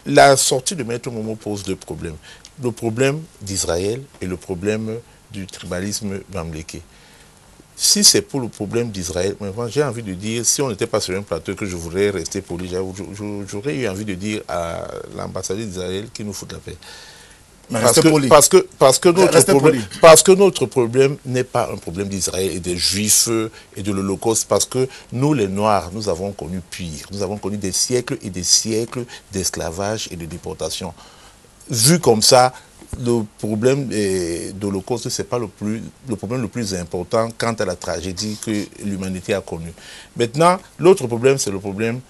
La sortie de Maître Momo pose deux problèmes. Le problème d'Israël et le problème du tribalisme bamileke. Si c'est pour le problème d'Israël, j'ai envie de dire, si on n'était pas sur un plateau que je voudrais rester poli, j'aurais eu envie de dire à l'ambassadeur d'Israël qu'il nous fout la paix. Parce que notre problème n'est pas un problème d'Israël et des Juifs et de l'Holocauste, parce que nous, les Noirs, nous avons connu pire. Nous avons connu des siècles et des siècles d'esclavage et de déportation. Vu comme ça, le problème de l'Holocauste, ce n'est pas le problème le plus important quant à la tragédie que l'humanité a connue. Maintenant, l'autre problème, c'est le problème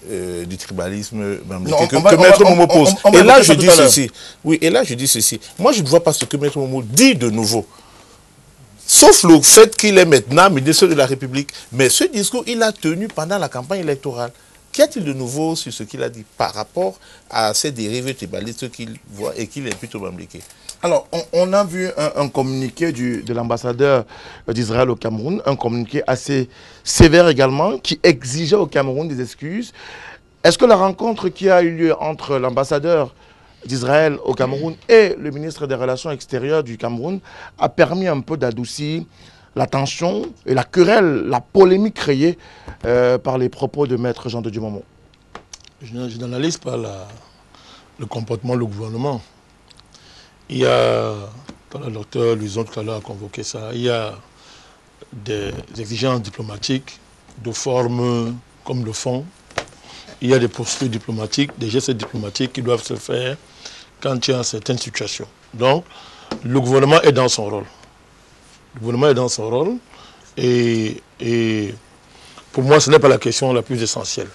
du tribalisme que Maître Momo pose. Et là, je dis ceci. Oui, et là, je dis ceci. Moi, je ne vois pas ce que Maître Momo dit de nouveau. Sauf le fait qu'il est maintenant ministre de la République. Mais ce discours, il l'a tenu pendant la campagne électorale. Qu'y a-t-il de nouveau sur ce qu'il a dit par rapport à ces dérives tribalistes qu'il voit et qu'il impute au Bamileke? Alors, on a vu un communiqué de l'ambassadeur d'Israël au Cameroun, un communiqué assez sévère également, qui exigeait au Cameroun des excuses. Est-ce que la rencontre qui a eu lieu entre l'ambassadeur d'Israël au Cameroun et le ministre des Relations extérieures du Cameroun a permis un peu d'adoucir la tension et la querelle, la polémique créée par les propos de Maître Jean de Dieu Momo? Je n'analyse pas le comportement du gouvernement. Il y a, quand le docteur Luison tout à l'heure a convoqué ça, il y a des exigences diplomatiques de forme comme de fond. Il y a des postures diplomatiques, des gestes diplomatiques qui doivent se faire quand il y a certaines situations. Donc, le gouvernement est dans son rôle. Le gouvernement est dans son rôle et pour moi, ce n'est pas la question la plus essentielle.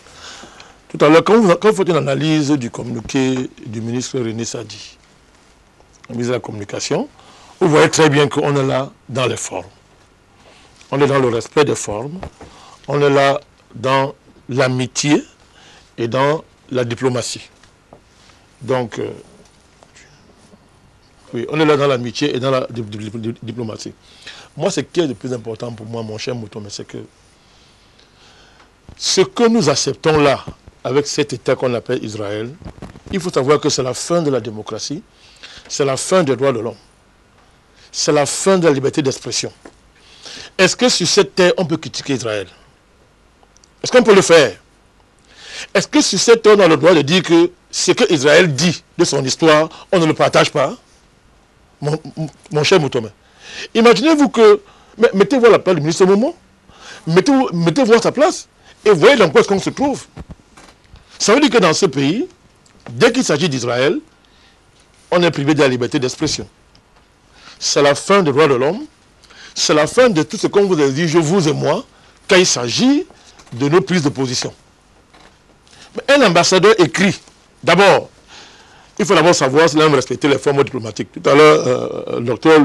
Tout à l'heure, quand vous faites une analyse du communiqué du ministre René Sadi, le ministre de la Communication, vous voyez très bien qu'on est là dans les formes. On est dans le respect des formes, on est là dans l'amitié et dans la diplomatie. Donc, oui, on est là dans l'amitié et dans la diplomatie. Moi, ce qui est le plus important pour moi, mon cher Mouton, c'est que ce que nous acceptons là, avec cet État qu'on appelle Israël, il faut savoir que c'est la fin de la démocratie, c'est la fin des droits de l'homme, c'est la fin de la liberté d'expression. Est-ce que sur cette terre, on peut critiquer Israël? Est-ce qu'on peut le faire? Est-ce que sur cette terre, on a le droit de dire que ce que Israël dit de son histoire, on ne le partage pas. Mon cher Moutomé. Imaginez-vous que, mettez-vous à la place du ministre Momo, mettez-vous à sa place, et voyez dans quoi est-ce qu'on se trouve. Ça veut dire que dans ce pays, dès qu'il s'agit d'Israël, on est privé de la liberté d'expression. C'est la fin des droits de l'homme, c'est la fin de tout ce qu'on vous a dit, je vous et moi, quand il s'agit de nos prises de position. Mais un ambassadeur écrit, d'abord, il faut d'abord savoir s'il aime respecter les formes diplomatiques. Tout à l'heure, le docteur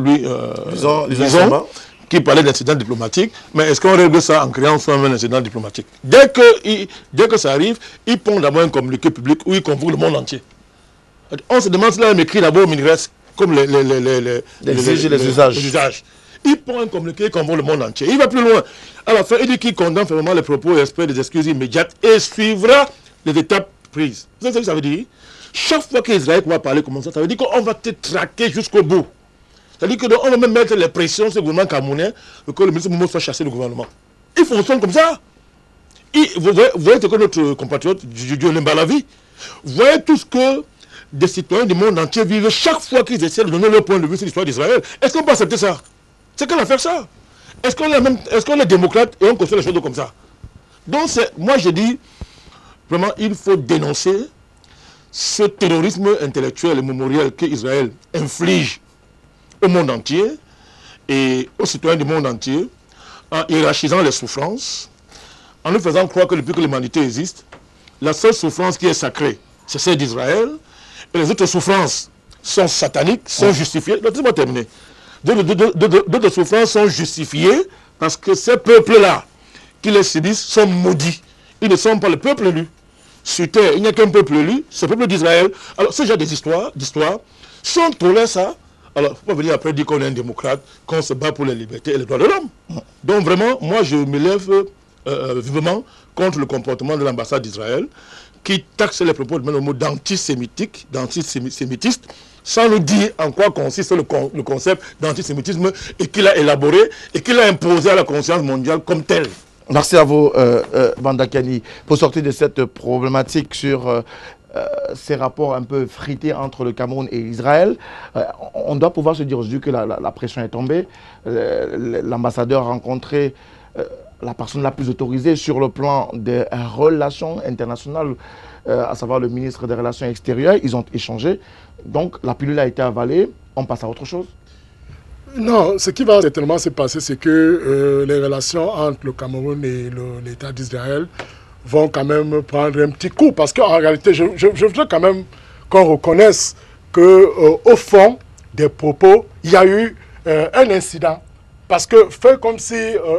Lison, qui parlait d'incident diplomatique, mais est-ce qu'on règle ça en créant soi-même un incident diplomatique? Dès que ça arrive, il pond d'abord un communiqué public où il convoque le monde entier. On se demande s'il a écrit d'abord au ministère comme les usages. Il prend un communiqué, il convoque le monde entier. Il va plus loin. À la fin, il dit qu'il condamne fermement les propos et espère des excuses immédiates et suivra les étapes prises. Vous savez ce que ça veut dire? Chaque fois qu'Israël va parler comme ça veut dire qu'on va te traquer jusqu'au bout. C'est-à-dire qu'on va même mettre les pressions sur le gouvernement camerounais pour que le ministre Momo soit chassé du gouvernement. Il fonctionne comme ça. Vous voyez ce que notre compatriote Dieu Mbalavi, vous voyez tout ce que des citoyens du monde entier vivent chaque fois qu'ils essaient de donner leur point de vue sur l'histoire d'Israël. Est-ce qu'on peut accepter ça? C'est qu'on a fait ça. Est-ce qu'on est démocrate et on construit les choses comme ça? Donc, moi je dis, vraiment, il faut dénoncer ce terrorisme intellectuel et mémoriel qu'Israël inflige au monde entier et aux citoyens du monde entier, en hiérarchisant les souffrances, en nous faisant croire que depuis que l'humanité existe, la seule souffrance qui est sacrée, c'est celle d'Israël, et les autres souffrances sont sataniques, sont justifiées. Laissez-moi terminer. D'autres souffrances sont justifiées parce que ces peuples-là qui les subissent sont maudits. Ils ne sont pas le peuple élu. Sur terre, il n'y a qu'un peuple élu, c'est le peuple d'Israël. Alors, ce genre d'histoire, si on tolère ça, alors il ne faut pas venir après dire qu'on est un démocrate, qu'on se bat pour les libertés et les droits de l'homme. Donc vraiment, moi je me lève vivement contre le comportement de l'ambassade d'Israël, qui taxe les propos de mot d'antisémitique, d'antisémitisme, sans nous dire en quoi consiste le concept d'antisémitisme et qu'il a élaboré et qu'il a imposé à la conscience mondiale comme tel. Merci à vous, Bandakani, pour sortir de cette problématique sur ces rapports un peu frités entre le Cameroun et Israël. On doit pouvoir se dire aujourd'hui que la pression est tombée. L'ambassadeur a rencontré la personne la plus autorisée sur le plan des relations internationales, à savoir le ministre des Relations extérieures. Ils ont échangé. Donc la pilule a été avalée. On passe à autre chose. Non, ce qui va certainement se passer, c'est que les relations entre le Cameroun et l'État d'Israël vont quand même prendre un petit coup. Parce qu'en réalité, je voudrais quand même qu'on reconnaisse qu'au fond des propos, il y a eu un incident. Parce que faire comme si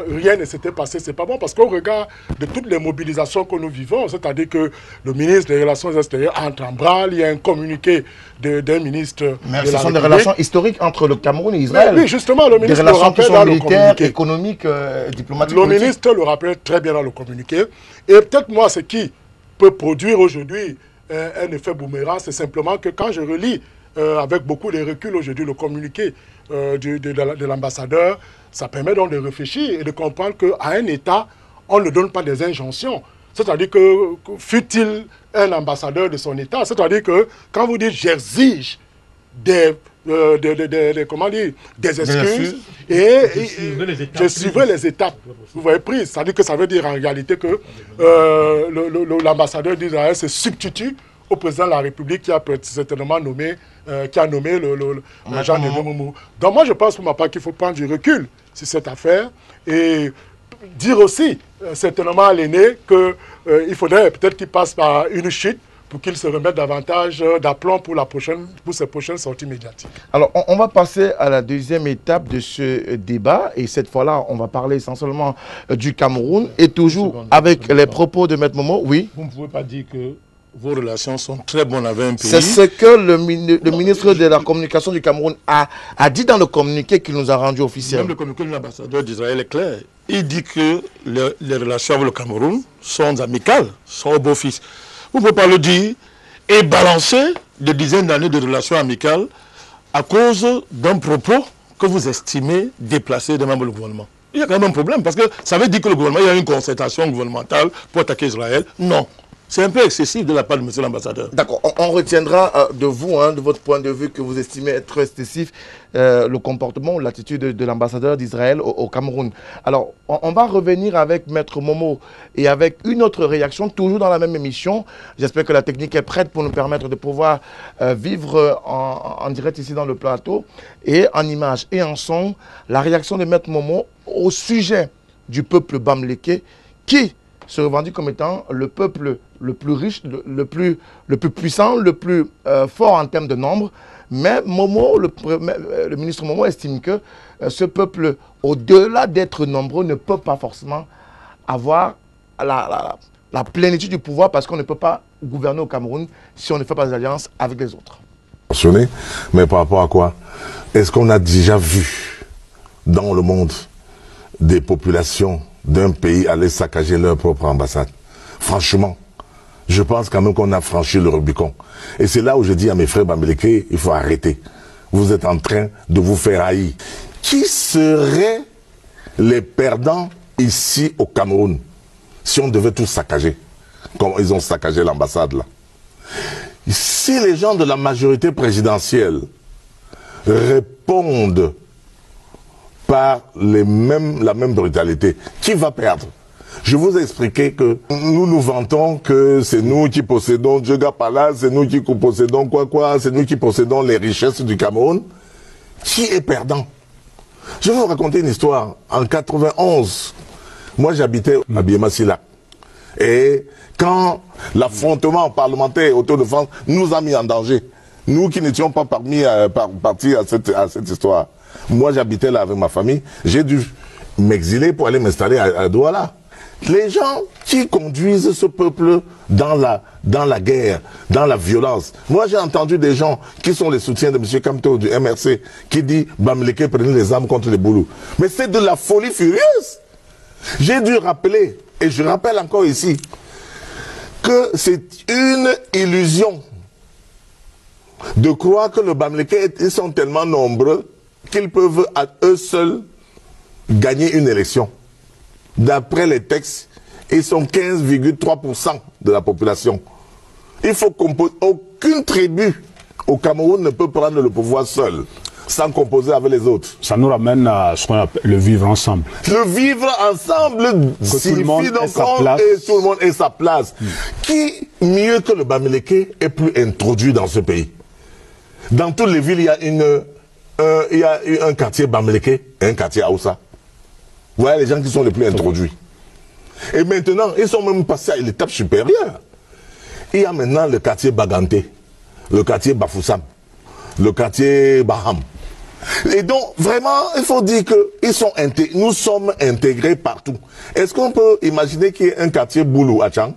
rien ne s'était passé, c'est pas bon. Parce qu'au regard de toutes les mobilisations que nous vivons, c'est-à-dire que le ministre des Relations extérieures entre en branle, il y a un communiqué d'un ministre. Mais ce sont des relations historiques entre le Cameroun et Israël. Oui, justement, le ministre le rappelle dans le communiqué. Économiques, diplomatiques. Le ministre le rappelle très bien dans le communiqué. Et peut-être moi, ce qui peut produire aujourd'hui un effet boomerang, c'est simplement que quand je relis avec beaucoup de recul aujourd'hui le communiqué de l'ambassadeur, ça permet donc de réfléchir et de comprendre qu'à un État, on ne donne pas des injonctions. C'est-à-dire que, fut-il un ambassadeur de son État, c'est-à-dire que quand vous dites j'exige des excuses et je suivrai les étapes. Vous voyez prise. C'est-à-dire que ça veut dire en réalité que l'ambassadeur d'Israël se substitue au président de la République qui a certainement nommé, le Jean de Momo. Donc moi je pense pour ma part qu'il faut prendre du recul sur cette affaire et dire aussi certainement à l'aîné qu'il faudrait peut-être qu'il passe par une chute pour qu'il se remette davantage d'aplomb pour ses prochaines sorties médiatiques. Alors, on va passer à la deuxième étape de ce débat. Et cette fois-là, on va parler essentiellement du Cameroun. Et toujours avec les propos de Maître Momo. Oui. Vous ne pouvez pas dire que vos relations sont très bonnes avec un pays. C'est ce que le ministre de la Communication du Cameroun a dit dans le communiqué qu'il nous a rendu officiel. Même le communiqué de l'ambassadeur d'Israël est clair. Il dit que les relations avec le Cameroun sont amicales, sont au beau-fils. Vous ne pouvez pas le dire et balancer des dizaines d'années de relations amicales à cause d'un propos que vous estimez déplacé d'un membre du gouvernement. Il y a quand même un problème parce que ça veut dire que le gouvernement, il y a une concertation gouvernementale pour attaquer Israël. Non. C'est un peu excessif de la part de M. l'ambassadeur. D'accord, on retiendra de vous, hein, de votre point de vue, que vous estimez être excessif le comportement ou l'attitude de l'ambassadeur d'Israël au Cameroun. Alors, on va revenir avec Maître Momo et avec une autre réaction, toujours dans la même émission. J'espère que la technique est prête pour nous permettre de pouvoir vivre en direct ici dans le plateau, et en images et en son, la réaction de Maître Momo au sujet du peuple bamléké qui se revendique comme étant le peuple le plus riche, le plus puissant, le plus fort en termes de nombre. Mais Momo, le ministre Momo estime que ce peuple, au-delà d'être nombreux, ne peut pas forcément avoir la plénitude du pouvoir, parce qu'on ne peut pas gouverner au Cameroun si on ne fait pas des alliances avec les autres. Mais par rapport à quoi? Est-ce qu'on a déjà vu dans le monde des populations d'un pays aller saccager leur propre ambassade? Franchement, je pense quand même qu'on a franchi le Rubicon. Et c'est là où je dis à mes frères bamlékés, il faut arrêter. Vous êtes en train de vous faire haïr. Qui seraient les perdants ici au Cameroun si on devait tout saccager, comme ils ont saccagé l'ambassade là? Si les gens de la majorité présidentielle répondent par la même brutalité, qui va perdre? Je vous ai expliqué que nous nous vantons que c'est nous qui possédons Djega Palace, c'est nous qui possédons c'est nous qui possédons les richesses du Cameroun. Qui est perdant? Je vais vous raconter une histoire. En 91, moi j'habitais à Biémassila. Et quand l'affrontement parlementaire autour de France nous a mis en danger, nous qui n'étions pas partis à cette histoire, moi j'habitais là avec ma famille, j'ai dû m'exiler pour aller m'installer à Douala. Les gens qui conduisent ce peuple dans la guerre, dans la violence. Moi, j'ai entendu des gens qui sont les soutiens de M. Kamto du MRC qui dit « Bamléké prenez les armes contre les Boulous ». Mais c'est de la folie furieuse. J'ai dû rappeler, et je rappelle encore ici, que c'est une illusion de croire que le Bamléké, ils sont tellement nombreux qu'ils peuvent à eux seuls gagner une élection. D'après les textes, ils sont 15,3% de la population. Il faut composer. Aucune tribu au Cameroun ne peut prendre le pouvoir seul, sans composer avec les autres. Ça nous ramène à ce qu'on appelle le vivre ensemble. Le vivre ensemble signifie donc et tout le monde ait sa place. Qui, mieux que le Bamléké, est plus introduit dans ce pays? Dans toutes les villes, il y a un quartier Bamléké et un quartier Aoussa. Vous voyez les gens qui sont les plus introduits. Et maintenant, ils sont même passés à l'étape supérieure. Il y a maintenant le quartier Baganté, le quartier Bafoussam, le quartier Baham. Et donc, vraiment, il faut dire que nous sommes intégrés partout. Est-ce qu'on peut imaginer qu'il y ait un quartier Boulou à Tchang,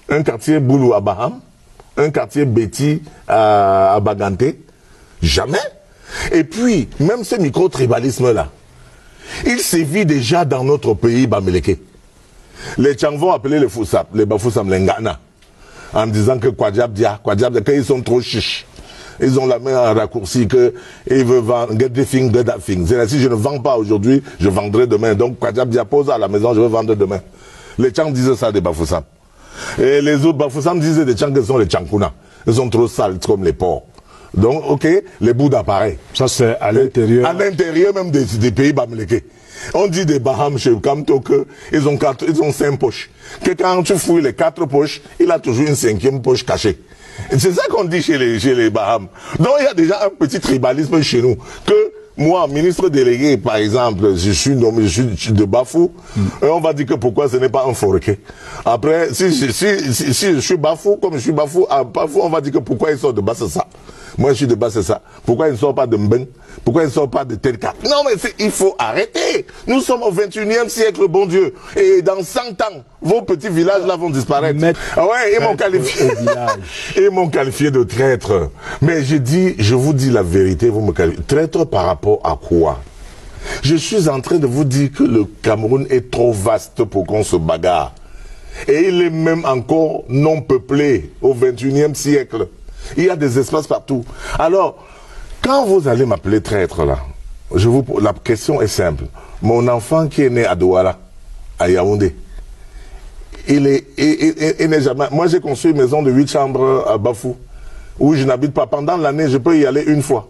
un quartier Boulou à Baham, un quartier Betty à Baganté? Jamais. Et puis, même ce micro-tribalisme-là, il sévit déjà dans notre pays bamléké. Les Tchang vont appeler les Foussam, les Bafoussam, les Ngana, en disant que Kwadjab Dia, qu'ils sont trop chiches. Ils ont la main en raccourci, qu'ils veulent vendre, get the thing, get that thing. C'est-à-dire, si je ne vends pas aujourd'hui, je vendrai demain. Donc, Kwadjab Dia pose à la maison, je vais vendre demain. Les Tchang disaient ça des Bafoussam. Et les autres Bafoussam disaient des Tchang que sont les Tchankuna. Ils sont trop sales comme les porcs. Donc, ok, les Bouddhas pareil. Ça, c'est à l'intérieur. À l'intérieur même des pays bamlékés. On dit des Baham chez Kamto qu'ils ont 5 poches. Que quand tu fouilles les 4 poches, il a toujours une 5e poche cachée. C'est ça qu'on dit chez les Baham. Donc, il y a déjà un petit tribalisme chez nous. Que moi, ministre délégué, par exemple, je suis de Bafou, et on va dire que pourquoi ce n'est pas un Foreké. Après, si je suis Bafou, comme je suis Bafou, à Bafou, on va dire que pourquoi ils sont de Bassassa. Moi, je suis de Bassassa. Pourquoi ils ne sortent pas de Mbeng? Pourquoi ils ne sortent pas de Telka? Non, mais il faut arrêter. Nous sommes au 21e siècle, bon Dieu. Et dans 100 ans, vos petits villages-là vont disparaître. Ah ouais, ils m'ont qualifié de traître. Mais je vous dis la vérité, vous me qualifiez. Traître par rapport à quoi? Je suis en train de vous dire que le Cameroun est trop vaste pour qu'on se bagarre. Et il est même encore non peuplé au 21e siècle. Il y a des espaces partout. Alors, quand vous allez m'appeler traître là, la question est simple. Mon enfant qui est né à Douala, à Yaoundé, il n'est jamais... Moi, j'ai construit une maison de 8 chambres à Bafou, où je n'habite pas. Pendant l'année, je peux y aller une fois.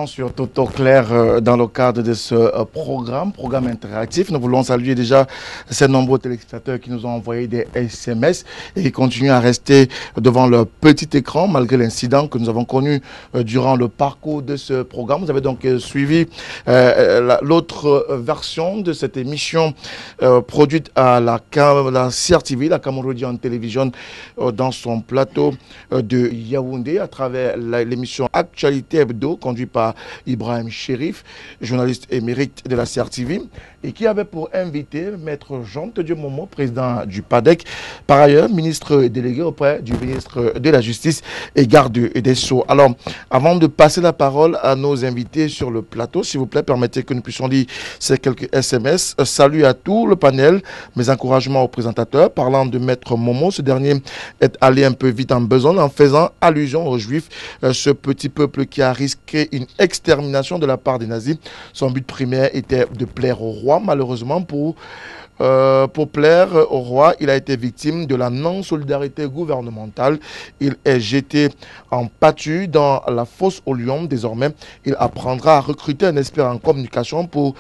Sur Toto Clair dans le cadre de ce programme interactif. Nous voulons saluer déjà ces nombreux téléspectateurs qui nous ont envoyé des SMS et qui continuent à rester devant leur petit écran malgré l'incident que nous avons connu durant le parcours de ce programme. Vous avez donc suivi l'autre version de cette émission produite à la CRTV, la Cameroundienne Télévision, dans son plateau de Yaoundé à travers l'émission Actualité Hebdo conduite par Ibrahim Chérif, journaliste émérite de la CRTV, et qui avait pour invité Maître Jean de Dieu Momo, président du PADEC, par ailleurs ministre délégué auprès du ministre de la Justice et garde des Sceaux. Alors, avant de passer la parole à nos invités sur le plateau, s'il vous plaît, permettez que nous puissions lire ces quelques SMS. Salut à tout le panel, mes encouragements au présentateur. Parlant de Maître Momo, ce dernier est allé un peu vite en besogne en faisant allusion aux Juifs, ce petit peuple qui a risqué une extermination de la part des nazis. Son but primaire était de plaire au roi. Malheureusement, pour plaire au roi, il a été victime de la non-solidarité gouvernementale. Il est jeté en pâture dans la fosse au lion. Désormais, il apprendra à recruter un expert en communication pour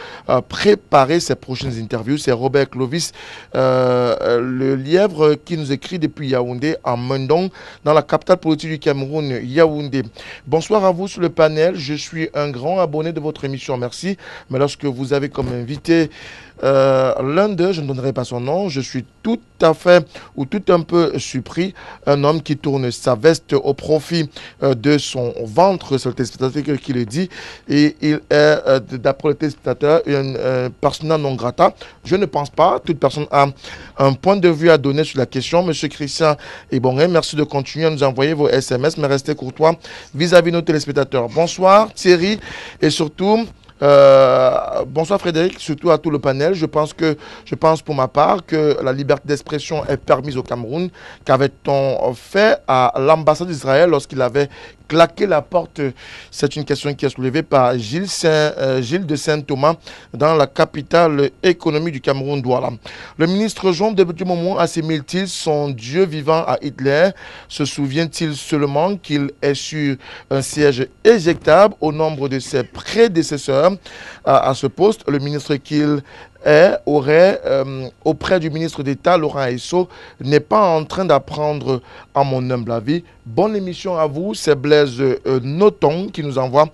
préparer ses prochaines interviews. C'est Robert Clovis, le lièvre, qui nous écrit depuis Yaoundé, en Mendong, dans la capitale politique du Cameroun, Yaoundé. Bonsoir à vous sur le panel. Je suis un grand abonné de votre émission. Merci. Mais lorsque vous avez comme invité l'un d'eux, je ne donnerai pas son nom, je suis tout à fait ou tout un peu surpris. Un homme qui tourne sa veste au profit de son ventre, c'est le téléspectateur qui le dit, et il est, d'après le téléspectateur, une persona non grata. Je ne pense pas. Toute personne a un point de vue à donner sur la question. Monsieur Christian Ebongen, merci de continuer à nous envoyer vos SMS, mais restez courtois vis-à-vis de nos téléspectateurs. Bonsoir Thierry, et surtout... bonsoir Frédéric, surtout à tout le panel. Je pense pour ma part que la liberté d'expression est permise au Cameroun. Qu'avait-on fait à l'ambassade d'Israël lorsqu'il avait claqué la porte? C'est une question qui est soulevée par Gilles de Saint-Thomas dans la capitale économique du Cameroun, Douala. Le ministre Jean de Dieu Momo assimile-t-il son Dieu vivant à Hitler? Se souvient-il seulement qu'il est sur un siège éjectable au nombre de ses prédécesseurs à ce poste? Le ministre qu'il aurait auprès du ministre d'État, Laurent Aïsso, n'est pas en train d'apprendre, à mon humble avis. Bonne émission à vous, c'est Blaise Noton qui nous envoie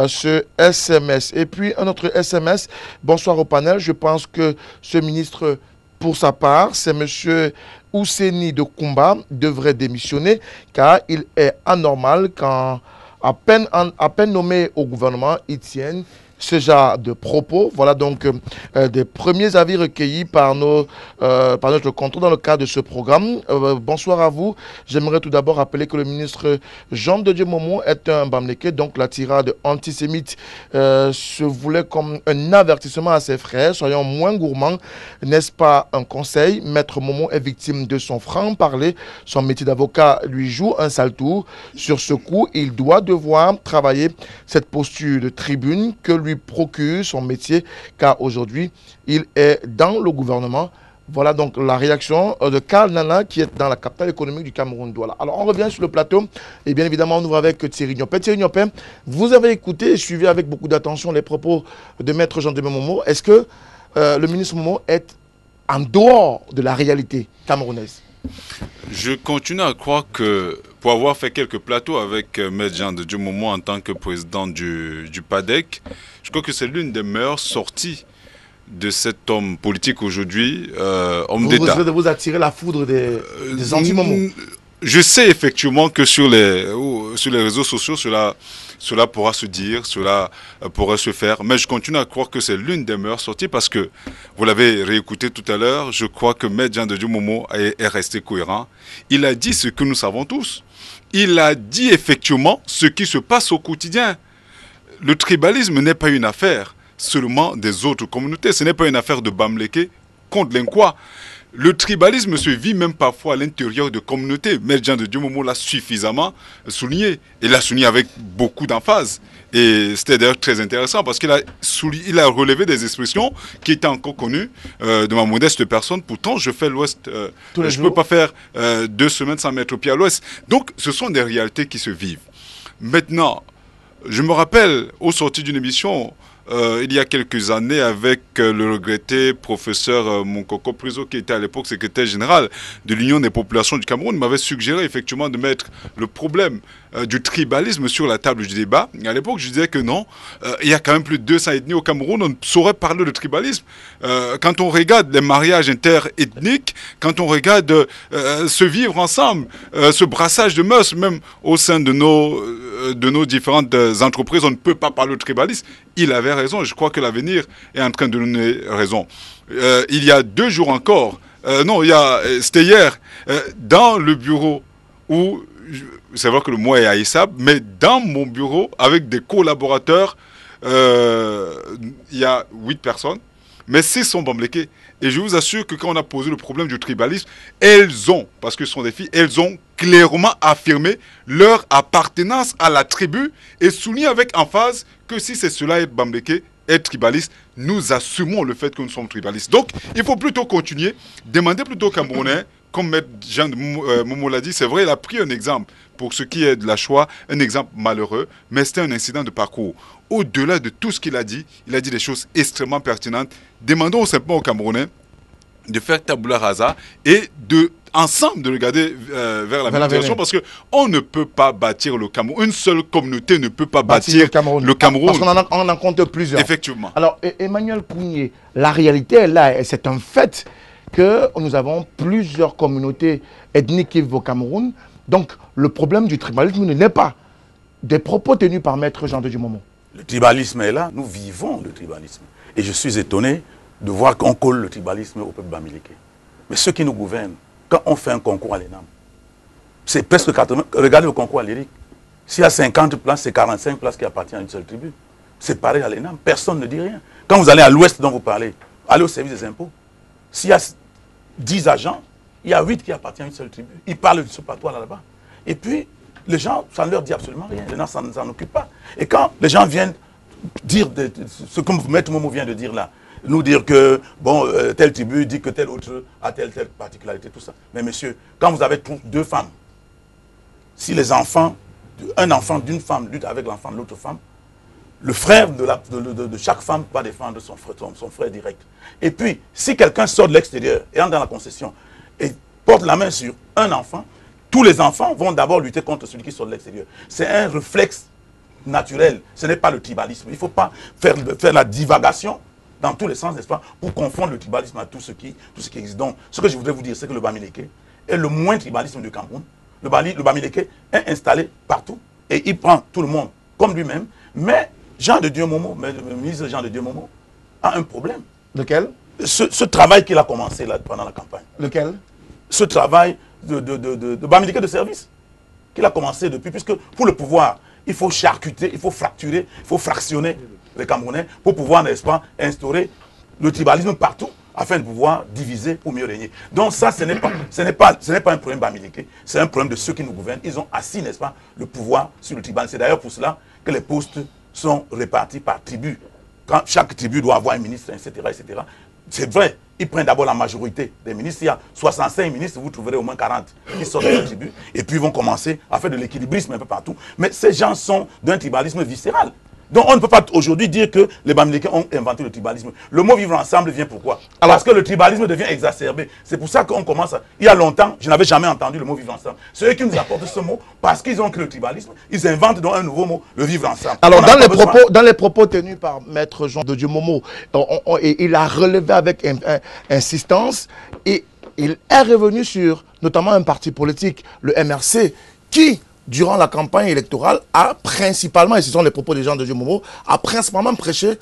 ce SMS. Et puis un autre SMS, bonsoir au panel, je pense que ce ministre, pour sa part, c'est monsieur Ouseni de Koumba, devrait démissionner car il est anormal quand à peine nommé au gouvernement, il tienne ce genre de propos. Voilà donc des premiers avis recueillis par notre contrôle dans le cadre de ce programme. Bonsoir à vous. J'aimerais tout d'abord rappeler que le ministre Jean de Dieu Momo est un Bamléké, donc la tirade antisémite se voulait comme un avertissement à ses frères. Soyons moins gourmands, n'est-ce pas un conseil? Maître Momo est victime de son franc-parler. Son métier d'avocat lui joue un sale tour. Sur ce coup, il doit devoir travailler cette posture de tribune que lui procure son métier, car aujourd'hui, il est dans le gouvernement. Voilà donc la réaction de Karl Nana, qui est dans la capitale économique du Cameroun, Douala. Alors, on revient sur le plateau, et bien évidemment, on ouvre avec Thierry Niopé. Thierry Niopé, vous avez écouté et suivi avec beaucoup d'attention les propos de Maître Jean de Momo. Est-ce que le ministre Momo est en dehors de la réalité camerounaise? Je continue à croire que, pour avoir fait quelques plateaux avec Maître Jean de Dieu Momo en tant que président du PADEC, je crois que c'est l'une des meilleures sorties de cet homme politique aujourd'hui, homme d'État. Vous vous attirer la foudre des anti-Momo? Je sais effectivement que sur les réseaux sociaux, cela pourra se dire, cela pourrait se faire, mais je continue à croire que c'est l'une des meilleures sorties parce que, vous l'avez réécouté tout à l'heure, je crois que Maître Jean de Dieu Momo est resté cohérent. Il a dit ce que nous savons tous. Il a dit effectivement ce qui se passe au quotidien. Le tribalisme n'est pas une affaire. seulement des autres communautés. Ce n'est pas une affaire de Bamileke contre l'Inkwa. Le tribalisme se vit même parfois à l'intérieur de communautés. Maître Jean de Dieu Momo l'a suffisamment souligné. Il l'a souligné avec beaucoup d'emphase. Et c'était d'ailleurs très intéressant parce qu'il a relevé des expressions qui étaient encore connues de ma modeste personne. Pourtant, je fais l'Ouest. Je ne peux pas faire 2 semaines sans mettre au pied à l'Ouest. Donc, ce sont des réalités qui se vivent. Maintenant, je me rappelle, au sorti d'une émission, il y a quelques années, avec le regretté professeur Monkoko Priso, qui était à l'époque secrétaire général de l'Union des populations du Cameroun, m'avait suggéré effectivement de mettre le problème du tribalisme sur la table du débat. Et à l'époque, je disais que non, il y a quand même plus de 200 ethnies au Cameroun, on ne saurait parler de tribalisme. Quand on regarde les mariages interethniques, quand on regarde se vivre ensemble, ce brassage de mœurs, même au sein de nos différentes entreprises, on ne peut pas parler de tribalisme. Il avait raison, je crois que l'avenir est en train de nous donner raison. Il y a 2 jours encore, c'était hier, dans le bureau où, c'est vrai que le mot est haïssable, mais dans mon bureau, avec des collaborateurs, il y a 8 personnes, mais 6 sont Bamileke. Et je vous assure que quand on a posé le problème du tribalisme, elles ont, parce que ce sont des filles, elles ont clairement affirmé leur appartenance à la tribu et souligné avec emphase que si c'est cela être Bamileke, être tribaliste, nous assumons le fait que nous sommes tribalistes. Donc, il faut plutôt continuer, demander plutôt aux Camerounais, comme Maître Jean de Momo l'a dit, c'est vrai, il a pris un exemple pour ce qui est de la Shoah, un exemple malheureux, mais c'était un incident de parcours. Au-delà de tout ce qu'il a dit des choses extrêmement pertinentes. Demandons simplement aux Camerounais de faire tabula rasa et ensemble de regarder vers la même direction, parce qu'on ne peut pas bâtir le Cameroun. Une seule communauté ne peut pas bâtir le Cameroun. Parce qu'on en compte plusieurs. Effectivement. Alors, Emmanuel Kounié, la réalité est là, et c'est un fait que nous avons plusieurs communautés ethniques qui vivent au Cameroun. Donc, le problème du tribalisme ne l'est pas. Des propos tenus par Maître Jean de Dieu Momo. Le tribalisme est là, nous vivons le tribalisme. Et je suis étonné de voir qu'on colle le tribalisme au peuple Bamileke. Mais ceux qui nous gouvernent, quand on fait un concours à l'ENAM, c'est presque 80... Regardez le concours à l'ERIC. S'il y a 50 places, c'est 45 places qui appartiennent à une seule tribu. C'est pareil à l'ENAM, personne ne dit rien. Quand vous allez à l'ouest dont vous parlez, allez au service des impôts. S'il y a 10 agents, il y a 8 qui appartiennent à une seule tribu. Ils parlent de ce patois là-bas. Et puis, les gens, ça ne leur dit absolument rien. Les gens ne s'en occupent pas. Et quand les gens viennent dire ce que Maître Momo vient de dire là, nous dire que, bon, telle tribu dit que telle autre a telle particularité, tout ça. Mais monsieur, quand vous avez 2 femmes, si les enfants, un enfant d'une femme lutte avec l'enfant de l'autre femme, le frère de chaque femme va défendre son frère direct. Et puis, si quelqu'un sort de l'extérieur et entre dans la concession et porte la main sur un enfant, tous les enfants vont d'abord lutter contre celui qui sort de l'extérieur. C'est un réflexe naturel, ce n'est pas le tribalisme. Il ne faut pas faire la divagation dans tous les sens, n'est-ce pas, pour confondre le tribalisme à tout ce qui existe. Donc, ce que je voudrais vous dire, c'est que le Bamileke est le moins tribalisme du Cameroun. Le Bamileke est installé partout et il prend tout le monde comme lui-même. Mais Jean de Dieu Momo, le ministre Jean de Dieu Momo, a un problème. Lequel? Ce travail qu'il a commencé là, pendant la campagne. Lequel? Ce travail de Bamileke de service qu'il a commencé depuis, puisque pour le pouvoir, il faut charcuter, il faut fracturer, il faut fractionner les Camerounais pour pouvoir, n'est-ce pas, instaurer le tribalisme partout afin de pouvoir diviser pour mieux régner. Donc ça, ce n'est pas un problème Bamileke, c'est un problème de ceux qui nous gouvernent. Ils ont assis, n'est-ce pas, le pouvoir sur le tribalisme. C'est d'ailleurs pour cela que les postes sont répartis par tribu. Quand chaque tribu doit avoir un ministre, etc., etc. C'est vrai, ils prennent d'abord la majorité des ministres. Il y a 65 ministres, vous trouverez au moins 40 qui sortent de la tribu. Et puis ils vont commencer à faire de l'équilibrisme un peu partout. Mais ces gens sont d'un tribalisme viscéral. Donc on ne peut pas aujourd'hui dire que les Bamileke ont inventé le tribalisme. Le mot vivre ensemble vient pourquoi? Parce que le tribalisme devient exacerbé. C'est pour ça qu'on commence à... Il y a longtemps, je n'avais jamais entendu le mot vivre ensemble. Ceux qui nous apportent ce mot, parce qu'ils ont créé le tribalisme, ils inventent donc un nouveau mot, le vivre ensemble. Alors dans les propos tenus par Maître Jean de Dieu Momo, il a relevé avec insistance et il est revenu sur notamment un parti politique, le MRC, qui... durant la campagne électorale, a principalement, et ce sont les propos des gens de Dieu Momo, a principalement prêché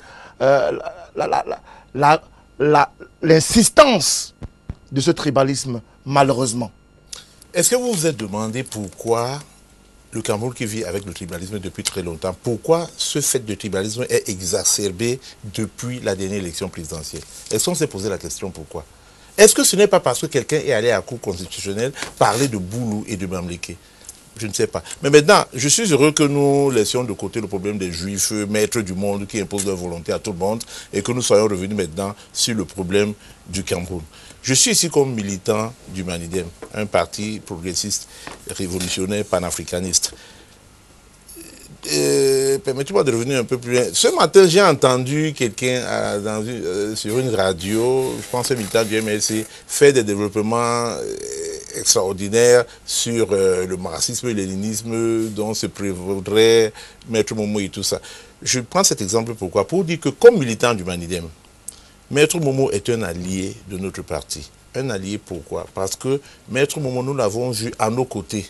l'insistance de ce tribalisme, malheureusement. Est-ce que vous vous êtes demandé pourquoi le Cameroun qui vit avec le tribalisme depuis très longtemps, pourquoi ce fait de tribalisme est exacerbé depuis la dernière élection présidentielle? Est-ce qu'on s'est posé la question pourquoi? Est-ce que ce n'est pas parce que quelqu'un est allé à la Cour constitutionnelle parler de Boulou et de Bamléké? Je ne sais pas. Mais maintenant, je suis heureux que nous laissions de côté le problème des juifs, maîtres du monde, qui imposent leur volonté à tout le monde, et que nous soyons revenus maintenant sur le problème du Cameroun. Je suis ici comme militant du Manidem, un parti progressiste, révolutionnaire, panafricaniste. Permettez-moi de revenir un peu plus loin. Ce matin, j'ai entendu quelqu'un sur une radio, je pense un militant du MLC, faire des développements extraordinaires sur le marxisme et le léninisme dont se prévaudrait Maître Momo et tout ça. Je prends cet exemple pourquoi? Pour dire que comme militant du Manidem, Maître Momo est un allié de notre parti. Un allié pourquoi? Parce que Maître Momo, nous l'avons vu à nos côtés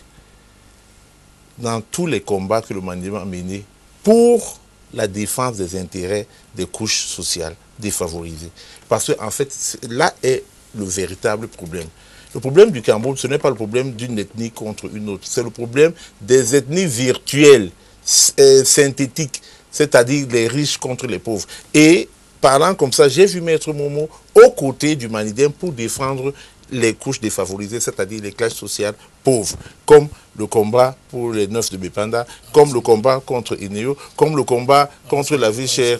dans tous les combats que le Manidem a menés pour la défense des intérêts des couches sociales défavorisées. Parce qu'en fait, là est le véritable problème. Le problème du Cameroun, ce n'est pas le problème d'une ethnie contre une autre, c'est le problème des ethnies virtuelles, synthétiques, c'est-à-dire les riches contre les pauvres. Et parlant comme ça, j'ai vu Maître Momo aux côtés du Manidem pour défendre les couches défavorisées, c'est-à-dire les classes sociales pauvres, comme le combat pour les neufs de Bépanda, comme le combat contre Inéo, comme le combat contre la vie chère,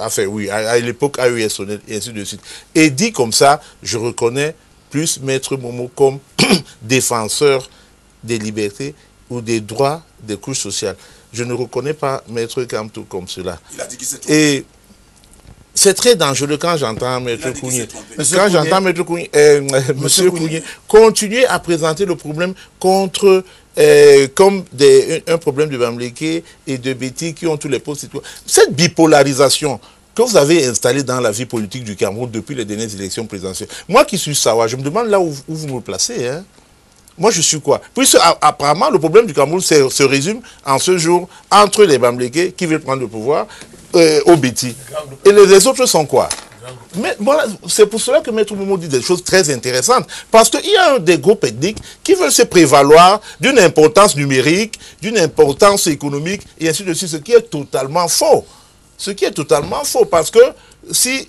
enfin oui, à l'époque AES, et ainsi de suite. Et dit comme ça, je reconnais plus Maître Momo comme défenseur des libertés ou des droits des couches sociales. Je ne reconnais pas Maître Kamto comme cela. Il a dit qu'il s'est trompé. Et c'est très dangereux quand j'entends Maître Kounié. Quand j'entends Maître Kounié, Monsieur Kounié, continuer à présenter le problème contre comme un problème de Bamléké et de Betty qui ont tous les postes. Cette bipolarisation que vous avez installée dans la vie politique du Cameroun depuis les dernières élections présidentielles. Moi qui suis Sawa, je me demande là où vous me placez. Hein. Moi, je suis quoi? Puisque apparemment, le problème du Cameroun se résume en ce jour entre les Bamléké qui veulent prendre le pouvoir au Betty. Et les autres sont quoi? Mais voilà, c'est pour cela que Maître Momo dit des choses très intéressantes. Parce qu'il y a des groupes ethniques qui veulent se prévaloir d'une importance numérique, d'une importance économique, et ainsi de suite, ce qui est totalement faux. Ce qui est totalement faux, parce que si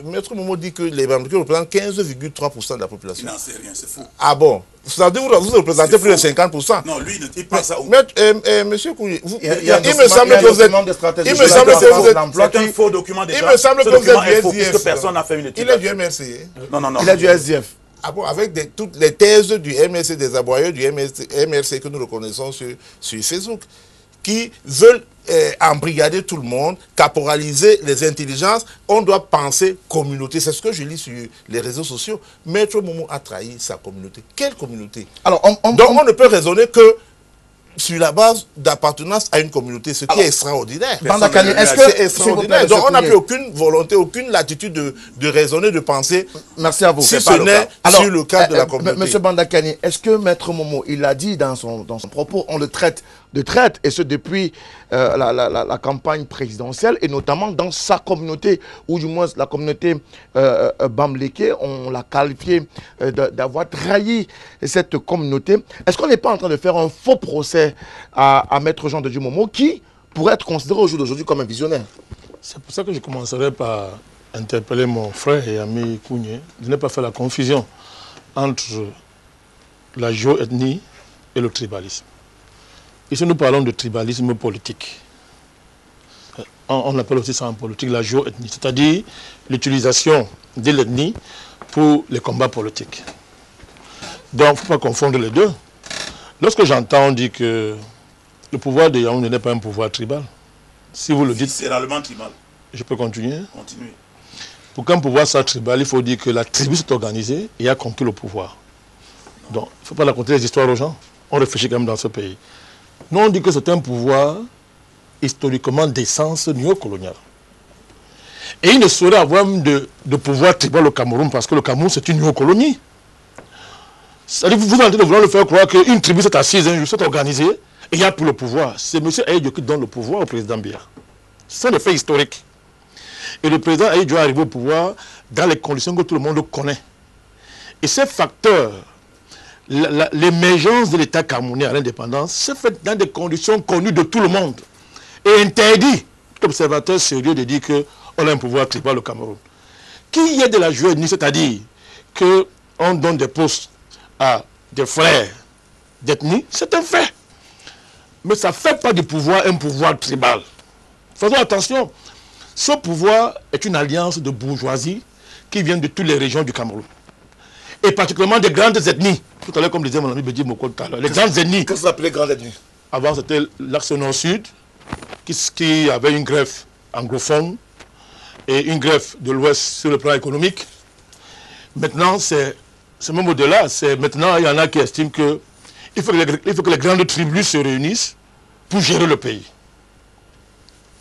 Maître Momo dit que les Bamléké représentent 15,3% de la population. Il n'en sait rien, c'est faux. Ah bon? Ça veut dire que vous représentez plus de 50%. Non, lui, il ne dit pas ça. Monsieur Kounié, il me semble que vous êtes... C'est un faux document déjà. Il me semble que vous êtes du SDF. Personne n'a fait une étude. Il est du MRC. Non. Il est du SDF. Ah bon, avec toutes les thèses du MRC, des aboyeurs du MRC que nous reconnaissons sur Facebook, qui veulent embrigader tout le monde, caporaliser les intelligences. On doit penser communauté. C'est ce que je lis sur les réseaux sociaux. Maître Momo a trahi sa communauté. Quelle communauté? Alors, donc on ne peut raisonner que sur la base d'appartenance à une communauté, ce qui est extraordinaire. C'est extraordinaire. Donc on n'a plus aucune volonté, aucune latitude de raisonner, de penser. Merci à vous. Si ce n'est sur le cadre de la communauté. Monsieur Bandakani, est-ce que Maître Momo, il a dit dans son propos, on le traite de traite, et ce depuis la campagne présidentielle, et notamment dans sa communauté, ou du moins la communauté Bamléké, on l'a qualifié d'avoir trahi cette communauté. Est-ce qu'on n'est pas en train de faire un faux procès à Maître Jean de Dieu Momo, qui pourrait être considéré au jour d'aujourd'hui comme un visionnaire? C'est pour ça que je commencerai par interpeller mon frère et ami Kounié de ne pas faire la confusion entre la géoethnie et le tribalisme. Ici, nous parlons de tribalisme politique. On appelle aussi ça en politique la géoethnie, c'est-à-dire l'utilisation de l'ethnie pour les combats politiques. Donc, il ne faut pas confondre les deux. Lorsque j'entends dire que le pouvoir de Yaoundé n'est pas un pouvoir tribal, si vous le dites... C'est réellement tribal. Je peux continuer? Continuez. Pour qu'un pouvoir soit tribal, il faut dire que la tribu s'est organisée et a conquis le pouvoir. Donc, il ne faut pas raconter les histoires aux gens. On réfléchit quand même dans ce pays. Nous, on dit que c'est un pouvoir historiquement d'essence néocoloniale. Et il ne saurait avoir de pouvoir tribal au Cameroun parce que le Cameroun, c'est une néocolonie. C'est-à-dire que vous êtes en train de vouloir le faire croire qu'une tribu s'est assise, s'est organisée, et il y a pour le pouvoir. C'est M. Aïdjo qui donne le pouvoir au président Biya. C'est un fait historique. Et le président Aïdjo est arrivé au pouvoir dans les conditions que tout le monde connaît. Et ces facteurs l'émergence de l'État camerounais à l'indépendance s'est faite dans des conditions connues de tout le monde et interdit tout observateur sérieux de dire qu'on a un pouvoir tribal au Cameroun. Qu'il y ait de la jouée, c'est-à-dire qu'on donne des postes à des frères d'ethnie, c'est un fait. Mais ça ne fait pas du pouvoir un pouvoir tribal. Faisons attention. Ce pouvoir est une alliance de bourgeoisie qui vient de toutes les régions du Cameroun. Et particulièrement des grandes ethnies. Tout à l'heure, comme disait mon ami Bédi Moko tout à l'heure, les grandes ethnies. Qu'est-ce que vous appelez grandes ethnies? Avant, c'était l'axe nord-sud, qui avait une greffe anglophone et une greffe de l'ouest sur le plan économique. Maintenant, c'est même au-delà. Maintenant, il y en a qui estiment qu'il faut que les grandes tribus se réunissent pour gérer le pays.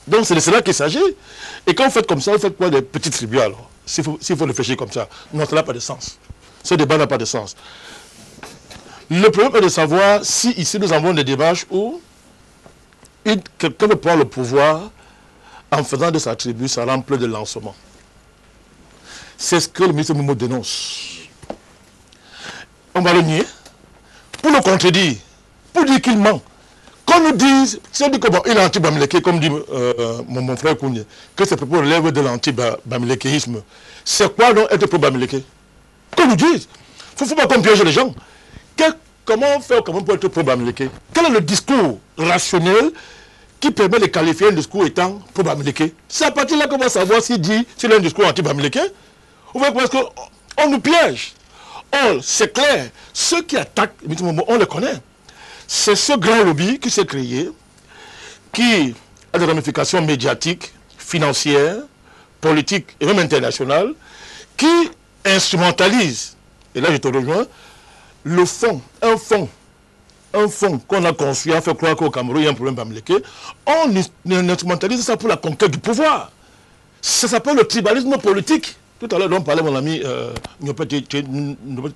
Donc, c'est de cela qu'il s'agit. Et quand vous faites comme ça, vous faites quoi des petites tribus alors? S'il faut réfléchir comme ça. Non, ça n'a pas de sens. Ce débat n'a pas de sens. Le problème est de savoir si ici nous avons des démarches où quelqu'un veut prendre le pouvoir en faisant de sa tribu sa rampe de lancement. C'est ce que le ministre Momo dénonce. On va le nier, pour le contredire, pour dire qu'il ment. Qu'on nous dise, si on dit qu'il est anti-bamiléké, comme dit mon frère Kounye, que ces propos relèvent de l'anti-bamilékéisme, c'est quoi donc être pro-bamiléké? Qu'on nous dise. Il ne faut pas qu'on piège les gens. Comment faire pour être pro-bamiléké? Quel est le discours rationnel qui permet de qualifier un discours étant pro-bamiléké? C'est à partir de là qu'on va savoir s'il a un discours anti-bamiléké. Ou bien parce qu'on nous piège. Or, c'est clair, ceux qui attaquent, on les connaît. C'est ce grand lobby qui s'est créé, qui a des ramifications médiatiques, financières, politiques et même internationales, qui instrumentalise, et là je te rejoins, le fonds, un fonds qu'on a construit à faire croire qu'au Cameroun il y a un problème bamiléké, on instrumentalise ça pour la conquête du pouvoir. Ça s'appelle le tribalisme politique. Tout à l'heure, on parlait mon ami Nyopé tout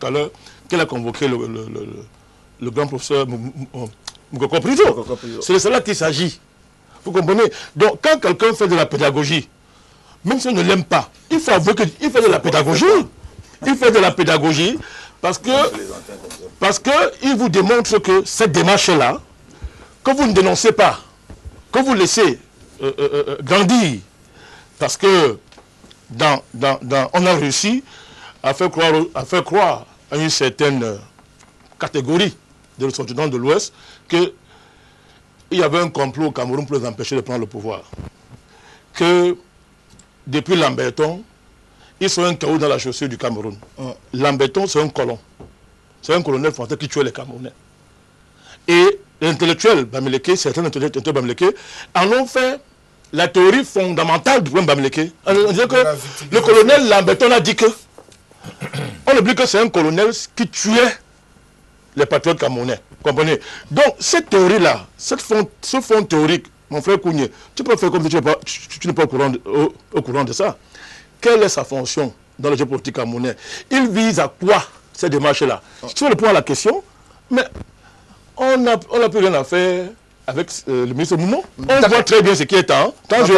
à l'heure, qu'elle a convoqué le grand professeur Mugoko Prizo. C'est de cela qu'il s'agit. Vous comprenez? Donc, quand quelqu'un fait de la pédagogie, même si on ne l'aime pas, il faut avouer qu'il fait de la pédagogie. Il fait de la pédagogie parce qu'il vous démontre que cette démarche-là, que vous ne dénoncez pas, que vous laissez grandir, parce que on a réussi à faire croire à une certaine catégorie de ressortissants de l'Ouest qu'il y avait un complot au Cameroun pour les empêcher de prendre le pouvoir. Que depuis Lamberton, ils sont un chaos dans la chaussure du Cameroun. Lamberton, c'est un colon. C'est un colonel français qui tuait les Camerounais. Et l'intellectuel Bamiléké, certains intellectuels Bamiléké, en ont fait la théorie fondamentale du problème Bamiléké. On dit que le colonel Lamberton a dit que on oublie que c'est un colonel qui tuait les patriotes camerounais. Comprenez? Donc, cette théorie-là, ce fond théorique, mon frère Kounye, tu peux faire comme si tu n'es pas au courant de ça. Quelle est sa fonction dans le jeu politique camerounais? Il vise à quoi, cette démarche-là? Tu veux répondre à la question, mais on n'a plus rien à faire avec le ministre Moumou. On voit très bien ce qui est en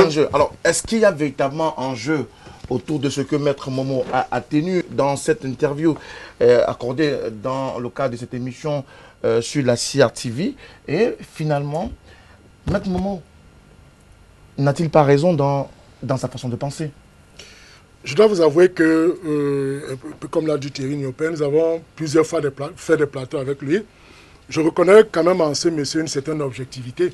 jeu. Alors, est-ce qu'il y a véritablement un jeu autour de ce que Maître Momo a tenu dans cette interview accordée dans le cadre de cette émission sur la CRTV? Et finalement, Maître Momo n'a-t-il pas raison dans sa façon de penser? Je dois vous avouer que, un peu comme l'a dit Thierry Nyopé, nous avons plusieurs fois fait des plateaux avec lui. Je reconnais quand même en ce monsieur une certaine objectivité,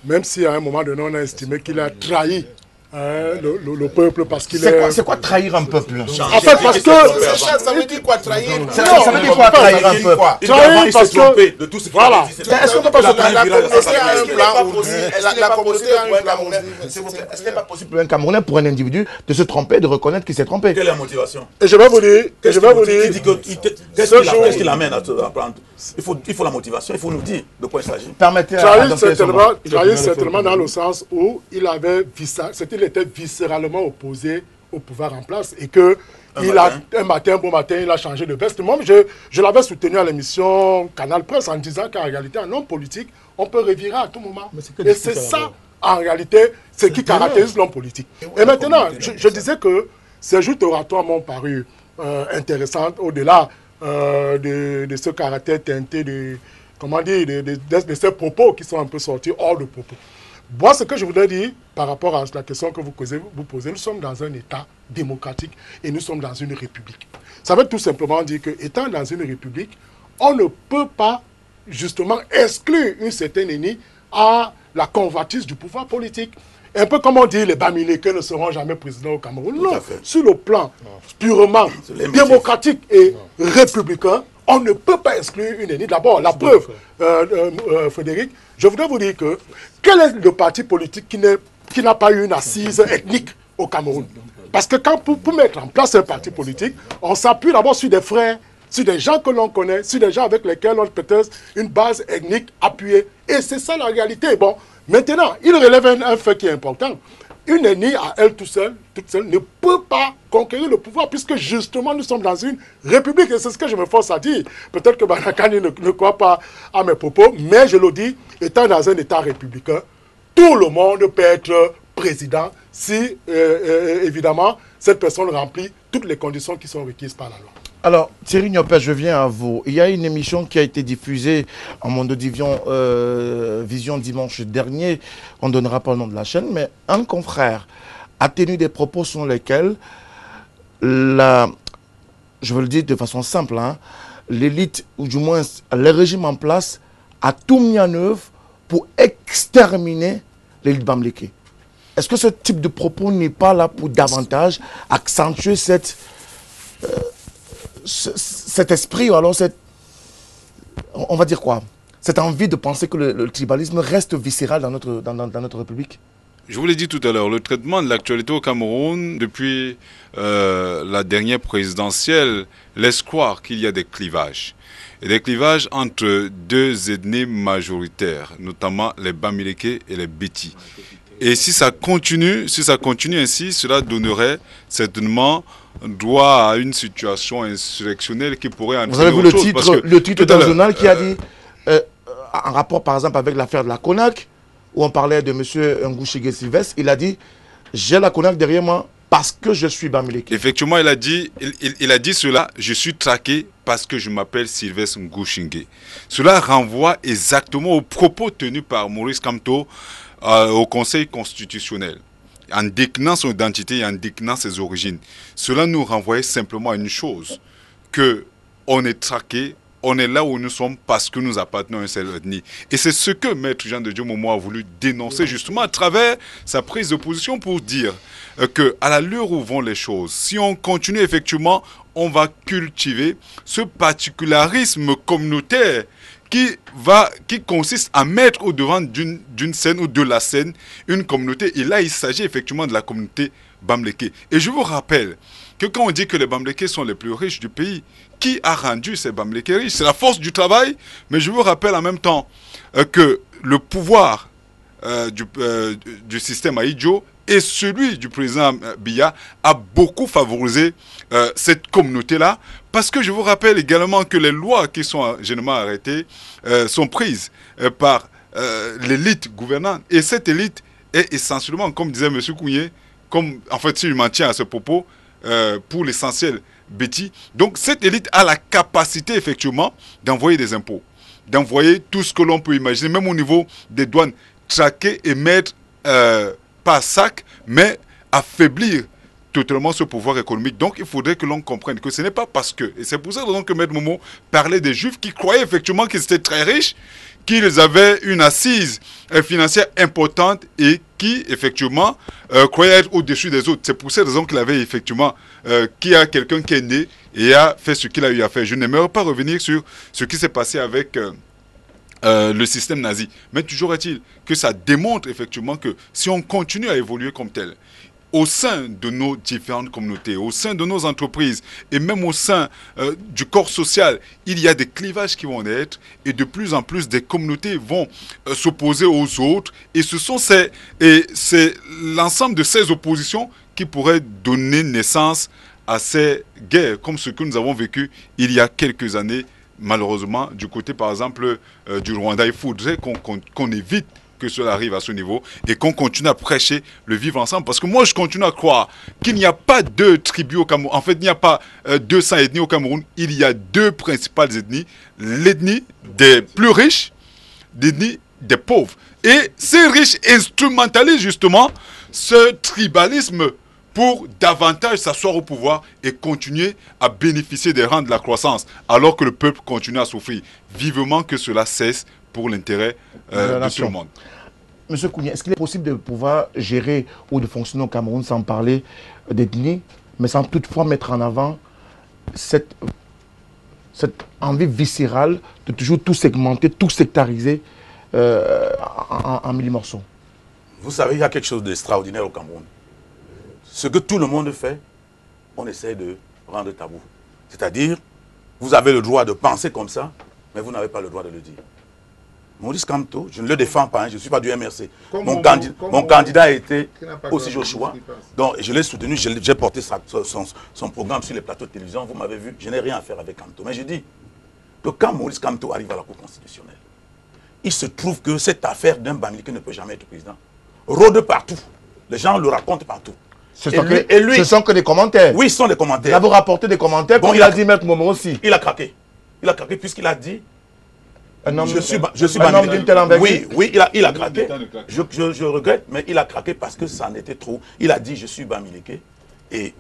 même si à un moment donné on a estimé qu'il a trahi le peuple parce qu'il est... C'est quoi trahir un peuple? En fait, parce que... Ça veut dire quoi trahir? Ça veut dire quoi trahir un peuple? Trahir parce que... de tout ce Voilà. Est-ce qu'on peut pas se trahir? Est-ce qu'il n'est pas possible pour un Camerounais, pour un individu, de se tromper, de reconnaître qu'il s'est trompé? Quelle est la motivation? Et je vais vous dire... Qu'est-ce qui l'amène à prendre? Il faut la motivation, il faut nous dire de quoi il s'agit. Permettez trahir certainement dans le sens où il était viscéralement opposé au pouvoir en place et que un matin, bon matin, il a changé de veste. Moi, je l'avais soutenu à l'émission Canal Presse en disant qu'en réalité, un homme politique, on peut revirer à tout moment. Et c'est ça, en réalité, ce qui caractérise l'homme politique. Et maintenant, je disais que ces joutes oratoires m'ont paru intéressantes au-delà de ce caractère teinté de, comment dire, de ces propos qui sont un peu sortis hors de propos. Moi, ce que je voudrais dire par rapport à la question que vous posez, nous sommes dans un État démocratique et nous sommes dans une république. Ça veut tout simplement dire que, étant dans une république, on ne peut pas justement exclure une certaine ethnie à la convoitise du pouvoir politique. Un peu comme on dit, les Bamileke ne seront jamais présidents au Cameroun. Non, sur le plan purement démocratique et républicain, on ne peut pas exclure une ethnie. D'abord, la preuve, Frédéric, je voudrais vous dire que quel est le parti politique qui n'a pas eu une assise ethnique au Cameroun? Parce que quand pour mettre en place un parti politique, on s'appuie d'abord sur des frères, sur des gens que l'on connaît, sur des gens avec lesquels on peut-être une base ethnique appuyée. Et c'est ça la réalité. Bon, maintenant, il relève un fait qui est important. Une ethnie à elle toute seule ne peut pas conquérir le pouvoir puisque justement nous sommes dans une république et c'est ce que je me force à dire. Peut-être que Banakani ne croit pas à mes propos, mais je le dis, étant dans un État républicain, tout le monde peut être président si, évidemment, cette personne remplit toutes les conditions qui sont requises par la loi. Alors, Thierry Nyopé, je viens à vous. Il y a une émission qui a été diffusée en Monde Vision dimanche dernier. On ne donnera pas le nom de la chaîne, mais un confrère a tenu des propos sur lesquels, je veux le dire de façon simple, hein, l'élite, ou du moins le régime en place, a tout mis en œuvre pour exterminer l'élite Bamileke. Est-ce que ce type de propos n'est pas là pour davantage accentuer cet esprit, ou alors on va dire quoi, cette envie de penser que le tribalisme reste viscéral dans notre République? Je vous l'ai dit tout à l'heure, le traitement de l'actualité au Cameroun, depuis la dernière présidentielle, laisse croire qu'il y a des clivages. Et des clivages entre deux ethnies majoritaires, notamment les Bamileke et les Beti. Et si ça continue ainsi, cela donnerait certainement droit à une situation insurrectionnelle qui pourrait entraîner. Vous avez vu le titre d'un journal qui a dit, en rapport par exemple avec l'affaire de la CONAC, où on parlait de M. Ngouchege Sylvestre, il a dit « J'ai la CONAC derrière moi parce que je suis Bamileke ». Effectivement, il a dit cela, je suis traqué parce que je m'appelle Sylvestre Ngouchege. Cela renvoie exactement aux propos tenus par Maurice Kamto au Conseil constitutionnel, en déclinant son identité et en déclinant ses origines. Cela nous renvoyait simplement à une chose, que on est traqué, on est là où nous sommes parce que nous appartenons à une seule ethnie. Et c'est ce que Maître Jean de Dieu Momo a voulu dénoncer justement à travers sa prise de position pour dire que à l'allure où vont les choses, si on continue effectivement, on va cultiver ce particularisme communautaire qui consiste à mettre au devant d'une scène ou de la scène une communauté. Et là, il s'agit effectivement de la communauté Bamileke. Et je vous rappelle que quand on dit que les Bamileke sont les plus riches du pays, qui a rendu ces Bamileke riches? C'est la force du travail, mais je vous rappelle en même temps que le pouvoir du système Aïdjo et celui du président Biya a beaucoup favorisé cette communauté-là, parce que je vous rappelle également que les lois qui sont généralement arrêtées sont prises par l'élite gouvernante. Et cette élite est essentiellement, comme disait M. Kounié, en fait, si je m'en tiens à ce propos, pour l'essentiel, Beti. Donc cette élite a la capacité effectivement d'envoyer des impôts, d'envoyer tout ce que l'on peut imaginer, même au niveau des douanes, traquer et mettre pas sac, mais affaiblir totalement ce pouvoir économique. Donc il faudrait que l'on comprenne que ce n'est pas parce que, et c'est pour ça que Maître Momo parlait des Juifs qui croyaient effectivement qu'ils étaient très riches, qu'ils avaient une assise financière importante et qui effectivement croyaient être au-dessus des autres. C'est pour cette raison qu'il avait effectivement, qu'il y a quelqu'un qui est né et a fait ce qu'il a eu à faire. Je n'aimerais pas revenir sur ce qui s'est passé avec le système nazi. Mais toujours est-il que ça démontre effectivement que si on continue à évoluer comme tel, au sein de nos différentes communautés, au sein de nos entreprises et même au sein du corps social, il y a des clivages qui vont naître et de plus en plus des communautés vont s'opposer aux autres et c'est l'ensemble de ces oppositions qui pourraient donner naissance à ces guerres comme ce que nous avons vécu il y a quelques années malheureusement du côté par exemple du Rwanda. Il faudrait qu'on évite que cela arrive à ce niveau et qu'on continue à prêcher le vivre ensemble. Parce que moi, je continue à croire qu'il n'y a pas deux tribus au Cameroun. En fait, il n'y a pas 200 ethnies au Cameroun. Il y a deux principales ethnies. L'ethnie des plus riches, l'ethnie des pauvres. Et ces riches instrumentalisent justement ce tribalisme pour davantage s'asseoir au pouvoir et continuer à bénéficier des rangs de la croissance, alors que le peuple continue à souffrir. Vivement que cela cesse pour l'intérêt de tout le monde. Monsieur Kounia, est-ce qu'il est possible de pouvoir gérer ou de fonctionner au Cameroun sans parler d'ethnie, mais sans toutefois mettre en avant cette envie viscérale de toujours tout segmenter, tout sectariser en mille morceaux? Vous savez, il y a quelque chose d'extraordinaire au Cameroun. Ce que tout le monde fait, on essaie de rendre tabou. C'est-à-dire, vous avez le droit de penser comme ça, mais vous n'avez pas le droit de le dire. Maurice Kamto, je ne le défends pas, hein, je ne suis pas du MRC. Mon candidat a été aussi Joshua. Donc, je l'ai soutenu, j'ai porté son programme sur les plateaux de télévision. Vous m'avez vu, je n'ai rien à faire avec Kamto. Mais je dis que quand Maurice Kamto arrive à la Cour constitutionnelle, il se trouve que cette affaire d'un Bamileke ne peut jamais être président. Rôde partout. Les gens le racontent partout. Ce sont que des commentaires. Oui, ce sont des commentaires. Il a vous rapporté des commentaires, bon, il a dit Maître Momo aussi. Il a craqué. Il a craqué puisqu'il a dit je suis oui, il a craqué. Je regrette, mais il a craqué parce que ça en était trop. Il a dit je suis Bamileke. Et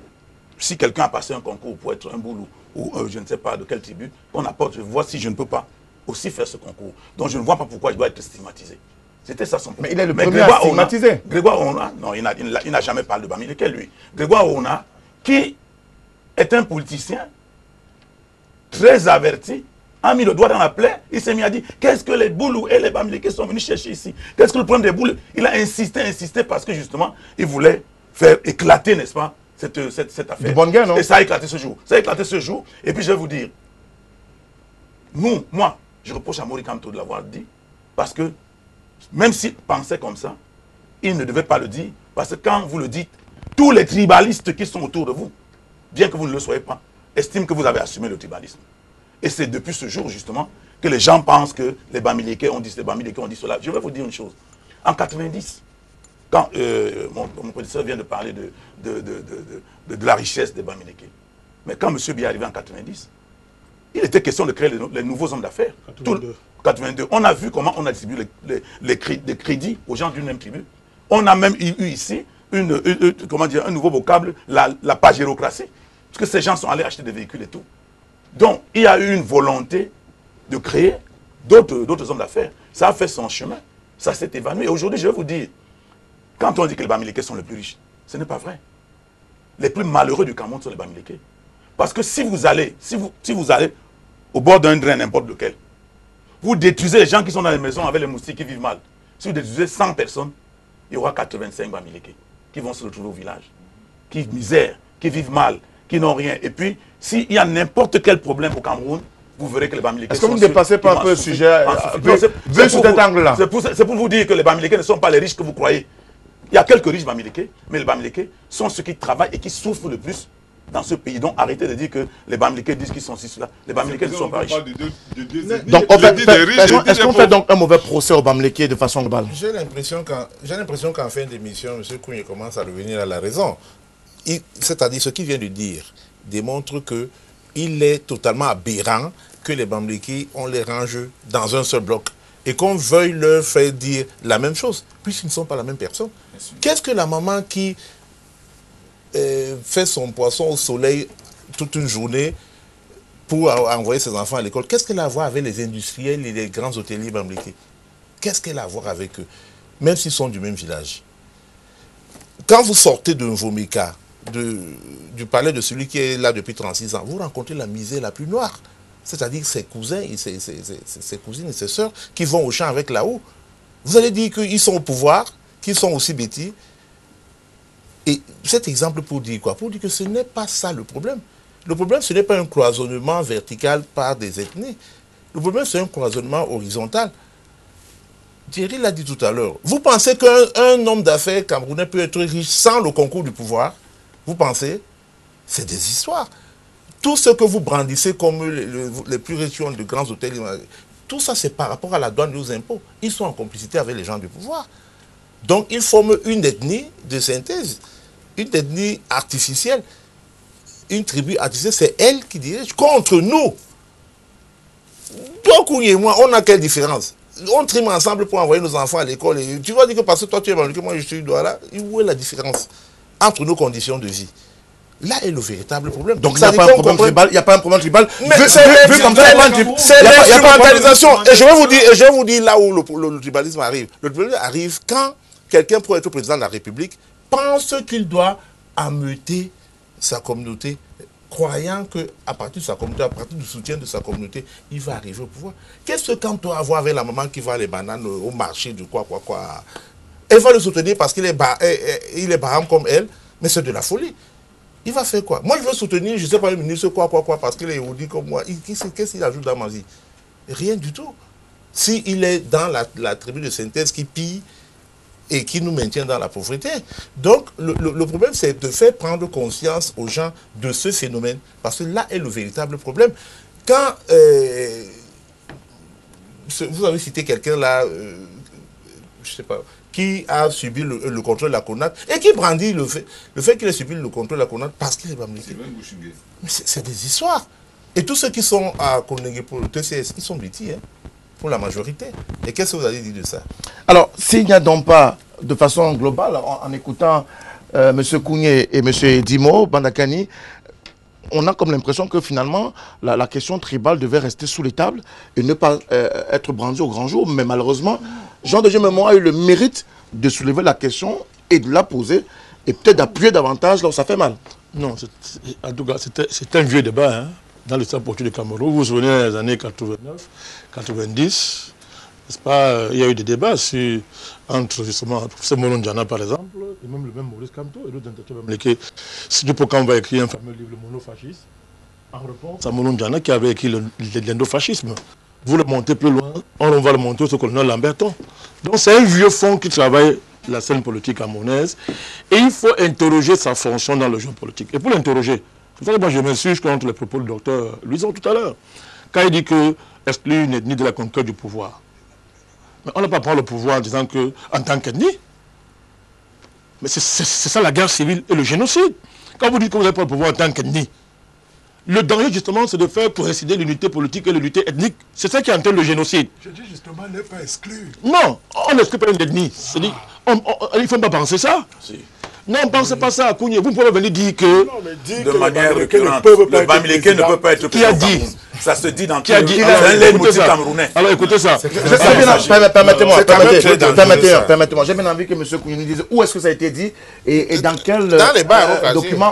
si quelqu'un a passé un concours pour être un boulou ou je ne sais pas de quelle tribu, qu'on apporte, je vois si je ne peux pas aussi faire ce concours. Donc je ne vois pas pourquoi je dois être stigmatisé. C'était ça son problème. Mais il est le premier à stigmatiser. Grégoire Ona, non, il n'a jamais parlé de Bamileke, lui. Grégoire Ona, qui est un politicien très averti, a mis le doigt dans la plaie, il s'est mis à dire qu'est-ce que les Boulous et les Bamileke sont venus chercher ici? Qu'est-ce que le problème des Boulous? Il a insisté parce que justement, il voulait faire éclater, n'est-ce pas, cette affaire. Du bonne guerre, non? Et ça a éclaté ce jour. Ça a éclaté ce jour. Et puis je vais vous dire, moi, je reproche à Maurice Kamto de l'avoir dit, parce que même s'il pensait comme ça, il ne devait pas le dire, parce que quand vous le dites, tous les tribalistes qui sont autour de vous, bien que vous ne le soyez pas, estiment que vous avez assumé le tribalisme. Et c'est depuis ce jour, justement, que les gens pensent que les Bamileke ont dit cela. Je vais vous dire une chose. En 90, quand mon professeur vient de parler de la richesse des Bamileke, mais quand M. Biya est arrivé en 90, il était question de créer les nouveaux hommes d'affaires. 82. On a vu comment on a distribué les crédits aux gens d'une même tribu. On a même eu ici un nouveau vocable, la pagérocratie. Parce que ces gens sont allés acheter des véhicules et tout. Donc, il y a eu une volonté de créer d'autres hommes d'affaires. Ça a fait son chemin. Ça s'est évanoui. Et aujourd'hui, je vais vous dire, quand on dit que les Bamileke sont les plus riches, ce n'est pas vrai. Les plus malheureux du Cameroun sont les Bamileke. Parce que si vous allez au bord d'un drain, n'importe lequel, vous détruisez les gens qui sont dans les maisons avec les moustiques qui vivent mal. Si vous détruisez 100 personnes, il y aura 85 Bamileke qui vont se retrouver au village, qui misèrent, qui vivent mal, qui n'ont rien. Et puis, s'il y a n'importe quel problème au Cameroun, vous verrez que les Bamileke sont... Est-ce que vous ne dépassez pas un peu le sujet vu sous cet angle-là? C'est pour vous dire que les Bamileke ne sont pas les riches que vous croyez. Il y a quelques riches Bamileke, mais les Bamileke sont ceux qui travaillent et qui souffrent le plus dans ce pays. Donc arrêtez de dire que les Bamileke disent qu'ils sont ci, cela. Les Bamileke ne sont pas riches. Donc est-ce qu'on fait donc un mauvais procès aux Bamileke de façon globale? J'ai l'impression qu'en fin d'émission, M. Kounia commence à revenir à la raison. C'est-à-dire ce qu'il vient de dire démontre qu'il est totalement aberrant que les Bamileke, on les range dans un seul bloc et qu'on veuille leur faire dire la même chose, puisqu'ils ne sont pas la même personne. Qu'est-ce que la maman qui fait son poisson au soleil toute une journée pour envoyer ses enfants à l'école, qu'est-ce qu'elle a à voir avec les industriels et les grands hôteliers Bamileke? Qu'est-ce qu'elle a à voir avec eux, même s'ils sont du même village? Quand vous sortez de Vomeka, du palais de celui qui est là depuis 36 ans, vous rencontrez la misère la plus noire. C'est-à-dire ses cousins, ses cousines et ses sœurs qui vont au champ avec là-haut. Vous allez dire qu'ils sont au pouvoir, qu'ils sont aussi bêtis. Et cet exemple pour dire quoi? Pour dire que ce n'est pas ça le problème. Le problème, ce n'est pas un cloisonnement vertical par des ethnies. Le problème, c'est un cloisonnement horizontal. Thierry l'a dit tout à l'heure. Vous pensez qu'un homme d'affaires camerounais peut être riche sans le concours du pouvoir? Vous pensez? C'est des histoires. Tout ce que vous brandissez comme les plus riches de grands hôtels, tout ça, c'est par rapport à la douane et aux impôts. Ils sont en complicité avec les gens du pouvoir. Donc, ils forment une ethnie de synthèse, une ethnie artificielle, une tribu artificielle. C'est elle qui dirige contre nous. Toi, Kouni et moi, on a quelle différence? On trime ensemble pour envoyer nos enfants à l'école. Tu vas dire que parce que toi, tu es bamileke, moi, je suis douala. Où est la différence entre nos conditions de vie? Là est le véritable problème. Donc, il n'y a pas un problème tribal. Il n'y a pas un problème tribal. Mais c'est l'instrumentalisation. Et je vais vous dire là où le tribalisme arrive. Le tribalisme arrive quand quelqu'un, pour être président de la République, pense qu'il doit ameuter sa communauté, croyant qu'à partir de sa communauté, à partir du soutien de sa communauté, il va arriver au pouvoir. Qu'est-ce que quand toi, avoir avec la maman qui vend les bananes au marché de quoi, elle va le soutenir parce qu'il est barham comme elle, mais c'est de la folie. Il va faire quoi? Moi, je veux soutenir, je ne sais pas, le ministre, quoi, parce qu'il est yaoudi comme moi. Qu'est-ce qu'il ajoute dans ma vie? Rien du tout. S'il est dans la tribu de synthèse qui pille et qui nous maintient dans la pauvreté. Donc, le problème, c'est de faire prendre conscience aux gens de ce phénomène, parce que là est le véritable problème. Quand vous avez cité quelqu'un là, je ne sais pas, qui a subi le contrôle de la CONAT et qui brandit le fait qu'il ait subi le contrôle de la CONAT parce qu'il est bamileke. C'est des histoires. Et tous ceux qui sont à Konenge pour le TCS, ils sont bêtis, hein, pour la majorité. Et qu'est-ce que vous allez dire de ça? Alors, s'il n'y a donc pas, de façon globale, en écoutant M. Kounié et M. Dimo Bandakani, on a comme l'impression que finalement, la question tribale devait rester sous les tables et ne pas être brandie au grand jour. Mais malheureusement, Jean de Gémemont a eu le mérite de soulever la question et de la poser et peut-être d'appuyer davantage là où ça fait mal. Non, en tout cas, c'est un vieux débat hein, dans le sang politique du Cameroun. Vous vous souvenez des années 89, 90, n'est-ce pas, il y a eu des débats entre justement le professeur Molon Djana par exemple, et même le même Maurice Kamto et d'autres intellectuels. Si du on va écrire un fameux livre, Le monofascisme, en réponse à Molon Djana qui avait écrit l'endofascisme. Vous le montez plus loin, on va le monter au colonel Lamberton. Donc c'est un vieux fond qui travaille la scène politique camerounaise et il faut interroger sa fonction dans le jeu politique. Et pour l'interroger, c'est pour ça que moi je m'insurge contre les propos du docteur Louison tout à l'heure, quand il dit que exclut une ethnie de la conquête du pouvoir. Mais on n'a pas pris le pouvoir en disant que, en tant qu'ethnie, mais c'est ça la guerre civile et le génocide. Quand vous dites que vous n'avez pas le pouvoir en tant qu'ethnie, le danger justement c'est de faire coïncider l'unité politique et l'unité ethnique. C'est ça qui entraîne le génocide. Je dis justement n'est pas exclu. Non, on n'exclut pas une ethnie. Il ne faut pas penser ça. Si. Non, ne pensez pas ça à Kounié. Vous pouvez venir dire que... Non, de manière récurrente, le bamileke ne peut pas être président. Qui a dit? Ça se dit dans qui a dit? C'est un leitmotiv camerounais. Alors écoutez ça. Permettez-moi. J'ai bien envie que M. Kounié nous dise où est-ce que ça a été dit et dans quel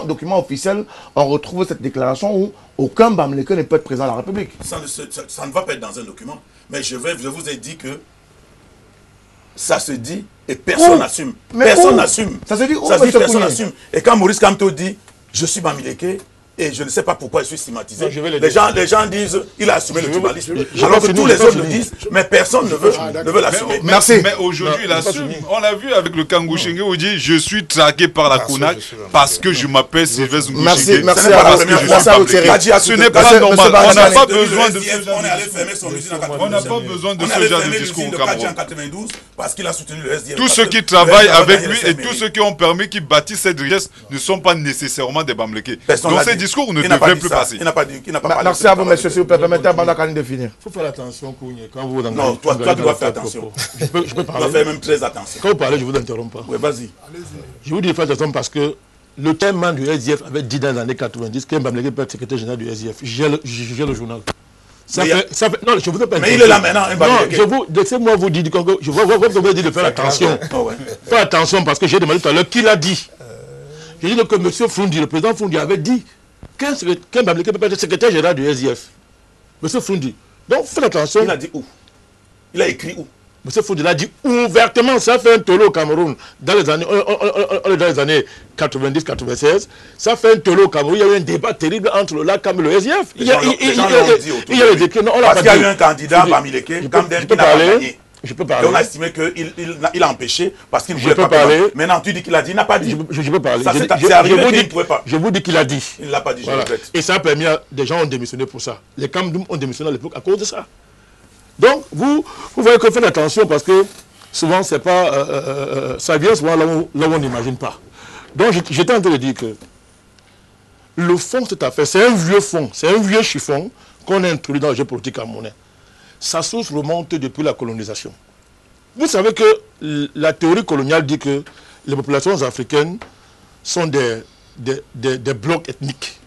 document officiel on retrouve cette déclaration où aucun bamileke ne peut être président de la République. Ça ne va pas être dans un document. Mais je vous ai dit que ça se dit et personne n'assume. Personne n'assume. Ça se dit où? Ça se dit personne n'assume. Et quand Maurice Kamto dit je suis bamileke et je ne sais pas pourquoi je suis stigmatisé, les gens disent il a assumé le tribalisme. Alors que tous les autres le disent, mais personne ne veut l'assumer. Merci. Mais aujourd'hui il assume. On l'a vu avec le Kangou Chengue où il dit je suis traqué par la CONAC parce que je m'appelle Sylvestre Ngouchengue. Merci à vous. Ce n'est pas normal. On n'a pas besoin de on est allé fermer son usine en 92. On n'a pas besoin de ce genre de discours au Cameroun. En 92 parce qu'il a soutenu le SDF. Tous ceux qui travaillent avec lui et tous ceux qui ont permis qu'il bâtisse cette richesse ne sont pas nécessairement des bamileke. Donc ces discours ne devraient plus passer. Il n'a pas dit, merci à vous, monsieur, s'il vous plaît. Permettez à Bandakani de finir. Il faut faire attention, Kounié. Quand vous non, toi tu dois faire attention. Je peux parler. Tu dois faire même très attention. Quand vous parlez, je vous interromps pas. Oui, vas-y. Je vous dis faire attention parce que le thème du SDF avait dit dans les années 90 qu'un bamileke peut être secrétaire général du SDF. J'ai le journal. Non, je vous ai pas. Mais il est là maintenant. Non, laissez-moi vous dire, je vous dire de faire attention. Faire attention parce que j'ai demandé tout à l'heure qui l'a dit. J'ai dit que M. Froundi, le président Froundi, avait dit qu'un bamileke peut être secrétaire général du SDF. M. Froundi. Donc faites attention. Il a dit où? Il a écrit où? M. Froundi l'a dit ouvertement. Ça fait un tollé au Cameroun dans les années 90-96. Ça fait un tollé au Cameroun. Il y a eu un débat terrible entre le LACAM et le SDF. Il y a les écrits. Parce qu'il y a eu un candidat bamileke, Kamden, qui n'a pas gagné. Je peux parler. Et on a estimé qu'il a empêché parce qu'il ne voulait pas parler. Maintenant, tu dis qu'il a dit, il n'a pas dit. Je peux parler. C'est arrivé qu'il ne pouvait pas. Je vous dis qu'il a dit. Il ne l'a pas dit, je regrette. Et ça a permis à des gens ont démissionné pour ça. Les Kamdoum ont démissionné à l'époque à cause de ça. Donc, vous voyez que faites attention parce que souvent, c'est pas, ça vient souvent là où on n'imagine pas. Donc, j'étais en train de dire que le fond, cette affaire, c'est un vieux fond, c'est un vieux chiffon qu'on a introduit dans le jeu politique camerounais. Sa source remonte depuis la colonisation. Vous savez que la théorie coloniale dit que les populations africaines sont des blocs ethniques,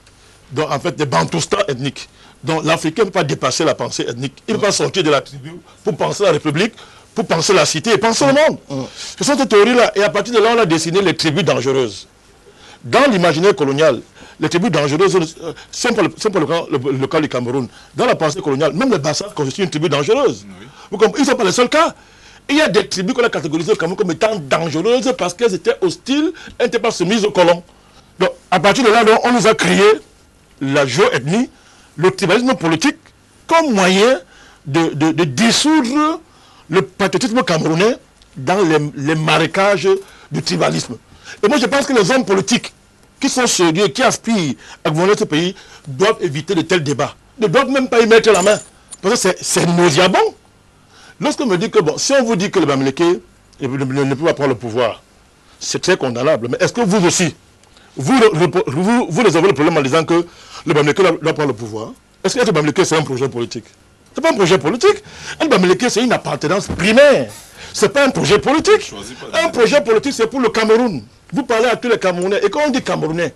donc en fait des bantoustans ethniques. Donc l'Africain ne peut pas dépasser la pensée ethnique. Il ne peut pas sortir de la tribu pour penser la République, pour penser la cité et penser le monde. Ce sont ces théories-là. Et à partir de là, on a dessiné les tribus dangereuses. Dans l'imaginaire colonial, les tribus dangereuses, c'est pas le cas du Cameroun. Dans la pensée coloniale, même les Bassas constituent une tribu dangereuse. Ils ne sont pas les seuls cas. Il y a des tribus qu'on a catégorisées au Cameroun comme étant dangereuses parce qu'elles étaient hostiles, elles n'étaient pas soumises aux colons. Donc, à partir de là, on nous a créé la géoethnie, le tribalisme politique, comme moyen de dissoudre le patriotisme camerounais dans les marécages du tribalisme. Et moi, je pense que les hommes politiques qui sont sérieux, qui aspirent à gouverner ce pays, doivent éviter de tels débats. Ils ne doivent même pas y mettre la main. Parce que c'est nauséabond. Lorsqu'on me dit que, bon, si on vous dit que le Bamileke ne peut pas prendre le pouvoir, c'est très condamnable. Mais est-ce que vous aussi, vous résolvez le problème en disant que le Bamileke doit prendre le pouvoir? Est-ce que le Bamileke, c'est un projet politique? Ce n'est pas un projet politique. Un Bamileke, c'est une appartenance primaire. Ce n'est pas un projet politique. Un projet politique, c'est pour le Cameroun. Vous parlez à tous les Camerounais. Et quand on dit Camerounais,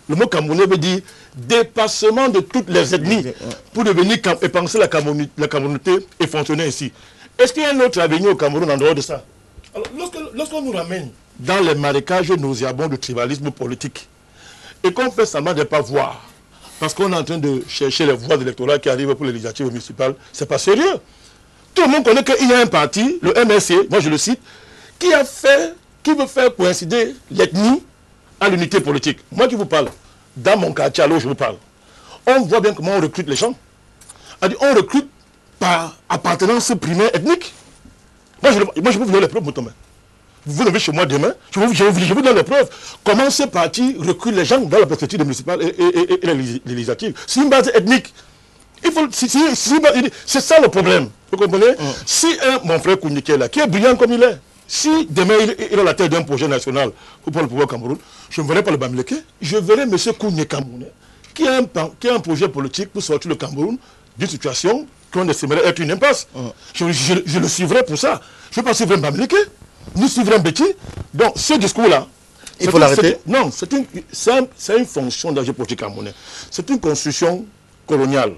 le mot Camerounais veut dire dépassement de toutes les ethnies pour devenir et penser la communauté et fonctionner ici. Est-ce qu'il y a un autre avenir au Cameroun en dehors de ça? Alors, lorsqu'on nous ramène dans les marécages nauséabonds du tribalisme politique et qu'on fait semblant de ne pas voir, parce qu'on est en train de chercher les voix électorales qui arrivent pour les législatives municipales, c'est pas sérieux. Tout le monde connaît qu'il y a un parti, le MSC, moi je le cite, qui veut faire coïncider l'ethnie à l'unité politique. Moi qui vous parle, dans mon quartier, alors je vous parle, on voit bien comment on recrute les gens. On recrute par appartenance primaire ethnique. Moi je peux vous donner les preuves, Moutomé. Vous venez chez moi demain, je vous donne les preuves. Comment ce parti recrute les gens dans la perspective municipale et les législatives? C'est une base ethnique. C'est ça le problème. Vous comprenez? Si mon frère Kounike là, qui est brillant comme il est, si demain il a la tête d'un projet national pour prendre le pouvoir au Cameroun, je ne verrai pas le Bamileke, je verrai M. Kounike Camerounais, qui a un projet politique pour sortir le Cameroun d'une situation qu'on estimerait être une impasse. Je le suivrai pour ça. Je ne vais pas suivre un Bamileke, ni suivre un Béti. Donc ce discours-là, il faut l'arrêter. Non, c'est une fonction de la géopolitique camerounais. C'est une construction coloniale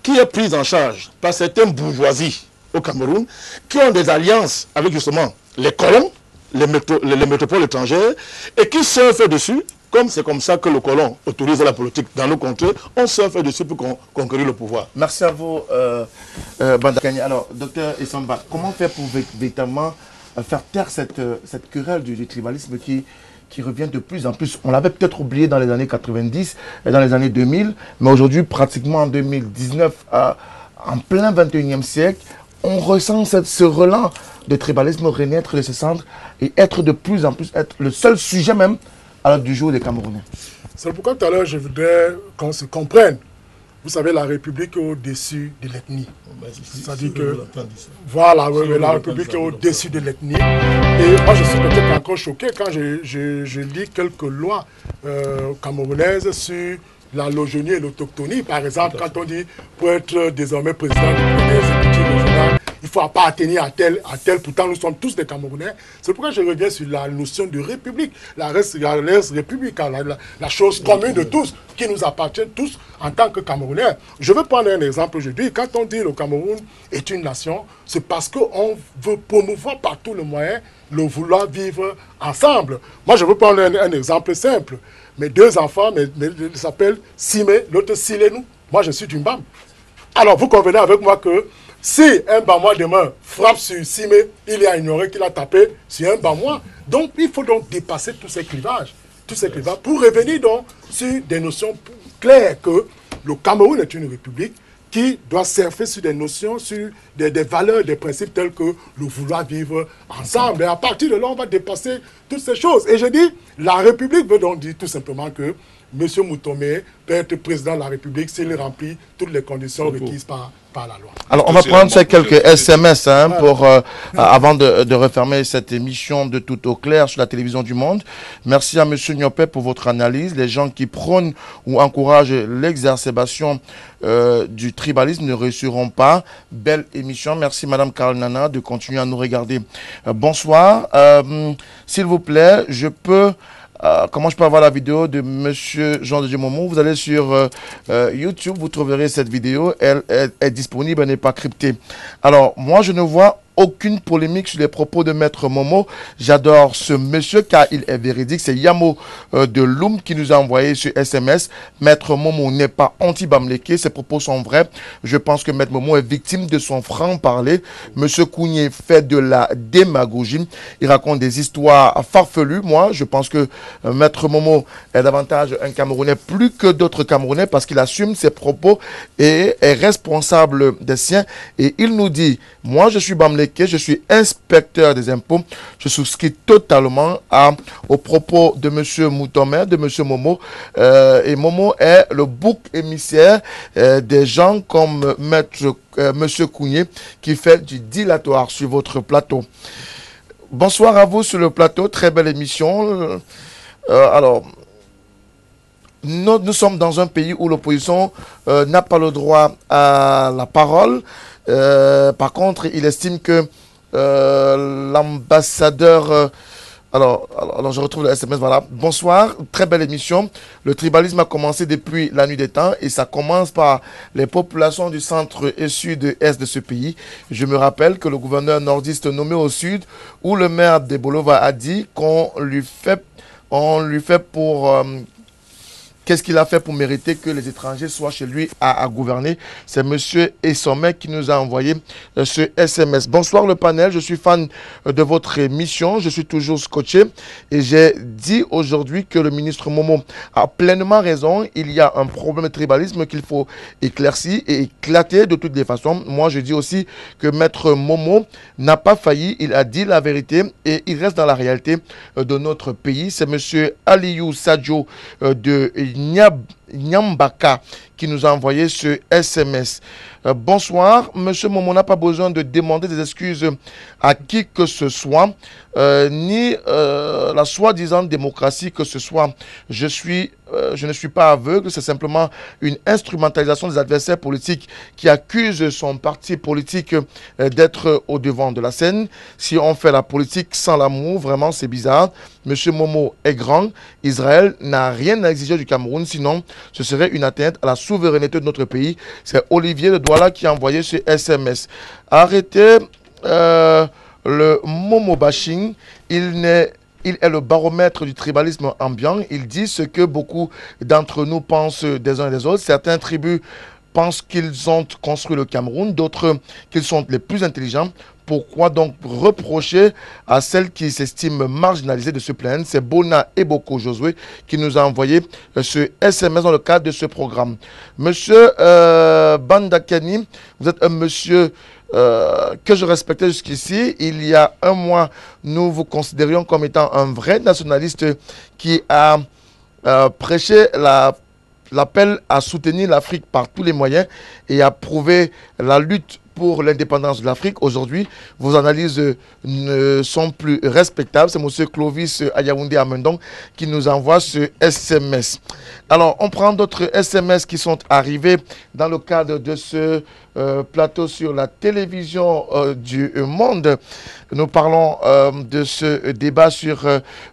qui est prise en charge par certaines bourgeoisies au Cameroun qui ont des alliances avec justement les colons, les métropoles étrangères et qui surfent dessus, comme c'est comme ça que le colon autorise la politique dans nos contrées, on surfe dessus pour conquérir le pouvoir. Merci à vous, Bandakani. Alors, docteur Essamba, comment faire pour véritablement faire taire cette querelle du tribalisme qui revient de plus en plus? On l'avait peut-être oublié dans les années 90 et dans les années 2000, mais aujourd'hui, pratiquement en 2019, en plein 21e siècle, on ressent ce relent de tribalisme renaître de ce centre et être de plus en plus le seul sujet même à l'ordre du jour des Camerounais. C'est pourquoi tout à l'heure, je voudrais qu'on se comprenne. Vous savez, la République est au-dessus de l'ethnie. C'est-à-dire que, voilà, la République est au-dessus de l'ethnie. Et moi, je suis peut-être encore choqué quand je lis quelques lois camerounaises sur la logénie et l'autochtonie. Par exemple, quand on dit, pour être désormais président du premier exécutif régional, il faut appartenir à tel, pourtant nous sommes tous des Camerounais. C'est pourquoi je reviens sur la notion de république, la res républica, la chose commune de tous, qui nous appartient tous en tant que Camerounais. Je veux prendre un exemple aujourd'hui. Quand on dit le Cameroun est une nation, c'est parce qu'on veut promouvoir par tous les moyens le vouloir vivre ensemble. Moi, je veux prendre un exemple simple. Mes deux enfants, ils s'appellent Simé, l'autre Silenou. Moi, je suis d'une Bam. Alors, vous convenez avec moi que si un Bamois demain frappe sur Simé, il a ignoré qu'il a tapé sur un Bamois. Donc, il faut donc dépasser tous ces clivages. Pour revenir donc sur des notions claires que le Cameroun est une république qui doit surfer sur des notions, sur des valeurs, des principes tels que le vouloir vivre ensemble. Et à partir de là, on va dépasser toutes ces choses. Et je dis, la République veut donc dire tout simplement que M. Moutomé peut être président de la République s'il remplit toutes les conditions requises par la loi. Alors, on va prendre ces quelques SMS pour, avant de refermer cette émission de Tout au clair sur la télévision du Monde. Merci à M. Niopé pour votre analyse. Les gens qui prônent ou encouragent l'exacerbation du tribalisme ne réussiront pas. Belle émission. Merci Mme Karl Nana de continuer à nous regarder. Bonsoir. S'il vous plaît, comment je peux avoir la vidéo de M. Jean de Momon? Vous allez sur YouTube, vous trouverez cette vidéo. Elle est disponible, elle n'est pas cryptée. Alors, moi, je ne vois aucune polémique sur les propos de Maître Momo. J'adore ce monsieur car il est véridique. C'est Yamo de Loum qui nous a envoyé ce SMS. Maître Momo n'est pas anti-Bamleke. Ses propos sont vrais. Je pense que Maître Momo est victime de son franc-parler. Monsieur Kounié fait de la démagogie. Il raconte des histoires farfelues. Moi, je pense que Maître Momo est davantage un Camerounais plus que d'autres Camerounais parce qu'il assume ses propos et est responsable des siens. Et il nous dit, moi je suis Bamleke, je suis inspecteur des impôts. Je souscris totalement aux propos de M. Moutomé, de M. Momo. Et Momo est le bouc émissaire des gens comme M. Kounié qui fait du dilatoire sur votre plateau. Bonsoir à vous sur le plateau. Très belle émission. Alors, nous sommes dans un pays où l'opposition n'a pas le droit à la parole. Par contre, il estime que l'ambassadeur... Alors, je retrouve le SMS, voilà. Bonsoir, très belle émission. Le tribalisme a commencé depuis la nuit des temps et ça commence par les populations du centre et sud-est de ce pays. Je me rappelle que le gouverneur nordiste nommé au sud, où le maire de Bolova a dit qu'on lui fait pour... Qu'est-ce qu'il a fait pour mériter que les étrangers soient chez lui à gouverner? C'est M. Essomé qui nous a envoyé ce SMS. Bonsoir le panel, je suis fan de votre émission, je suis toujours scotché et j'ai dit aujourd'hui que le ministre Momo a pleinement raison. Il y a un problème de tribalisme qu'il faut éclaircir et éclater de toutes les façons. Moi je dis aussi que Maître Momo n'a pas failli, il a dit la vérité et il reste dans la réalité de notre pays. C'est M. Aliou Sadio de Nyambaka qui nous a envoyé ce SMS. Bonsoir, Monsieur Momo n'a pas besoin de demander des excuses à qui que ce soit, ni la soi-disant démocratie que ce soit. Je ne suis pas aveugle, c'est simplement une instrumentalisation des adversaires politiques qui accusent son parti politique d'être au devant de la scène. Si on fait la politique sans l'amour, vraiment c'est bizarre. Monsieur Momo est grand, Israël n'a rien à exiger du Cameroun, sinon ce serait une atteinte à la souveraineté de notre pays. C'est Olivier de Douala qui a envoyé ce SMS. Arrêtez le Momo bashing, il est le baromètre du tribalisme ambiant. Il dit ce que beaucoup d'entre nous pensent des uns et des autres. Certains tribus pensent qu'ils ont construit le Cameroun, d'autres qu'ils sont les plus intelligents. Pourquoi donc reprocher à celles qui s'estiment marginalisées de se plaindre? C'est Bona et Boko Josué qui nous a envoyé ce SMS dans le cadre de ce programme. Monsieur Bandakani, vous êtes un monsieur que je respectais jusqu'ici. Il y a un mois, nous vous considérions comme étant un vrai nationaliste qui a prêché l'appel à soutenir l'Afrique par tous les moyens et à prouver la lutte pour l'indépendance de l'Afrique. Aujourd'hui, vos analyses ne sont plus respectables. C'est M. Clovis Ayaoundé Amendong qui nous envoie ce SMS. Alors, on prend d'autres SMS qui sont arrivés dans le cadre de ce plateau sur la télévision du Monde. Nous parlons de ce débat sur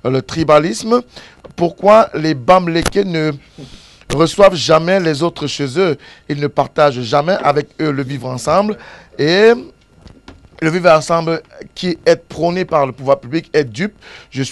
le tribalisme. Pourquoi les Bamleke ne reçoivent jamais les autres chez eux? Ils ne partagent jamais avec eux le vivre ensemble. Et le vivre ensemble qui est prôné par le pouvoir public est dupe. Je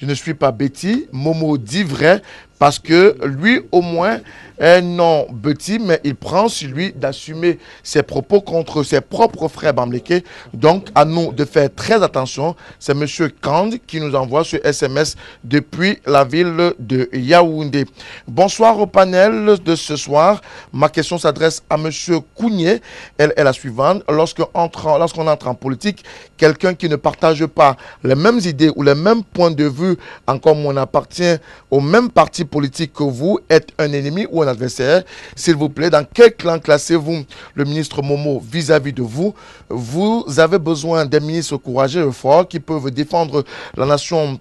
ne suis pas bêtis. Momo dit vrai parce que lui, au moins, est non bêtis, mais il prend sur lui d'assumer ses propos contre ses propres frères Bamleke. Donc, à nous de faire très attention. C'est M. Kand qui nous envoie ce SMS depuis la ville de Yaoundé. Bonsoir au panel de ce soir. Ma question s'adresse à M. Kounié. Elle est la suivante. Lorsqu'on entre en politique, quelqu'un qui ne partage pas les mêmes idées ou les mêmes points de vue, encore on appartient au même parti politique que vous êtes un ennemi ou un adversaire? S'il vous plaît, dans quel clan classez-vous le ministre Momo vis-à-vis de vous? Vous avez besoin d'un ministre courageux et fort qui peuvent défendre la nation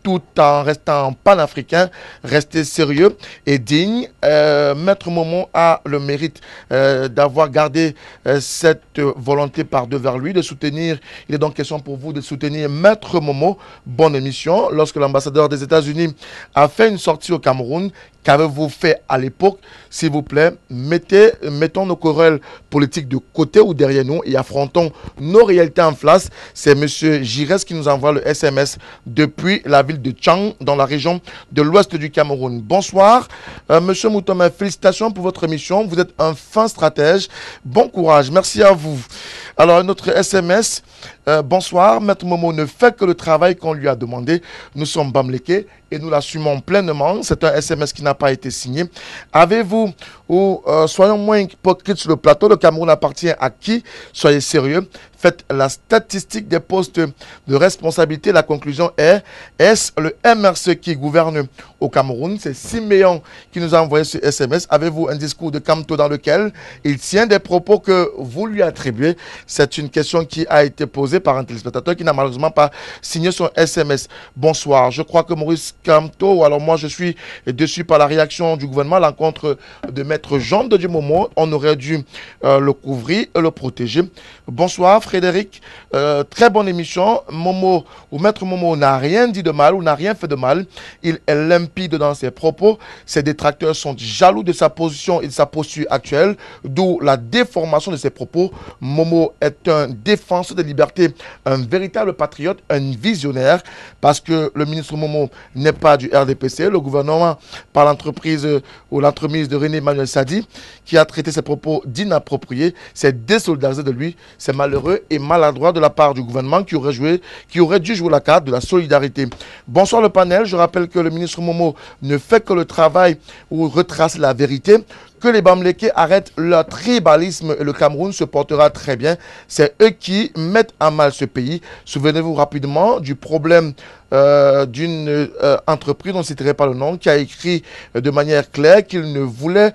tout en restant panafricain, rester sérieux et digne. Maître Momo a le mérite d'avoir gardé cette volonté par devers lui, de soutenir, il est donc question pour vous de soutenir Maître Momo. Bonne émission. Lorsque l'ambassadeur des États-Unis a fait une sortie au Cameroun, qu'avez-vous fait à l'époque? S'il vous plaît, mettons nos querelles politiques de côté ou derrière nous et affrontons nos réalités en face. C'est M. Giresse qui nous envoie le SMS depuis la ville de Tchang, dans la région de l'ouest du Cameroun. Bonsoir, M. Moutoma, félicitations pour votre émission. Vous êtes un fin stratège. Bon courage, merci à vous. Alors, notre SMS, bonsoir, Maître Momo ne fait que le travail qu'on lui a demandé. Nous sommes Bamléké et nous l'assumons pleinement. C'est un SMS qui n'a pas été signé. Avez-vous, ou soyons moins hypocrites sur le plateau, le Cameroun appartient à qui? Soyez sérieux. Faites la statistique des postes de responsabilité. La conclusion est le MRC qui gouverne au Cameroun? C'est Siméon qui nous a envoyé ce SMS. Avez-vous un discours de Camto dans lequel il tient des propos que vous lui attribuez? C'est une question qui a été posée par un téléspectateur qui n'a malheureusement pas signé son SMS. Bonsoir. Je crois que Maurice Camto, ou alors moi je suis déçu par la réaction du gouvernement à l'encontre de Maître Jean de Momo. On aurait dû le couvrir et le protéger. Bonsoir Frédéric. Très bonne émission. Momo ou Maître Momo n'a rien dit de mal ou n'a rien fait de mal. Il est limpide dans ses propos. Ses détracteurs sont jaloux de sa position et de sa posture actuelle, d'où la déformation de ses propos. Momo est un défenseur des libertés, un véritable patriote, un visionnaire, parce que le ministre Momo n'est pas du RDPC. Le gouvernement, par l'entreprise ou l'entremise de René Emmanuel Sadi, qui a traité ses propos d'inappropriés, s'est désolidarisé de lui. C'est malheureux et maladroit de la part du gouvernement qui aurait dû jouer la carte de la solidarité. Bonsoir le panel. Je rappelle que le ministre Momo ne fait que le travail ou retracer la vérité. Que les Bamlékés arrêtent leur tribalisme et le Cameroun se portera très bien. C'est eux qui mettent à mal ce pays. Souvenez-vous rapidement du problème d'une entreprise, on ne citerait pas le nom, qui a écrit de manière claire qu'il ne voulait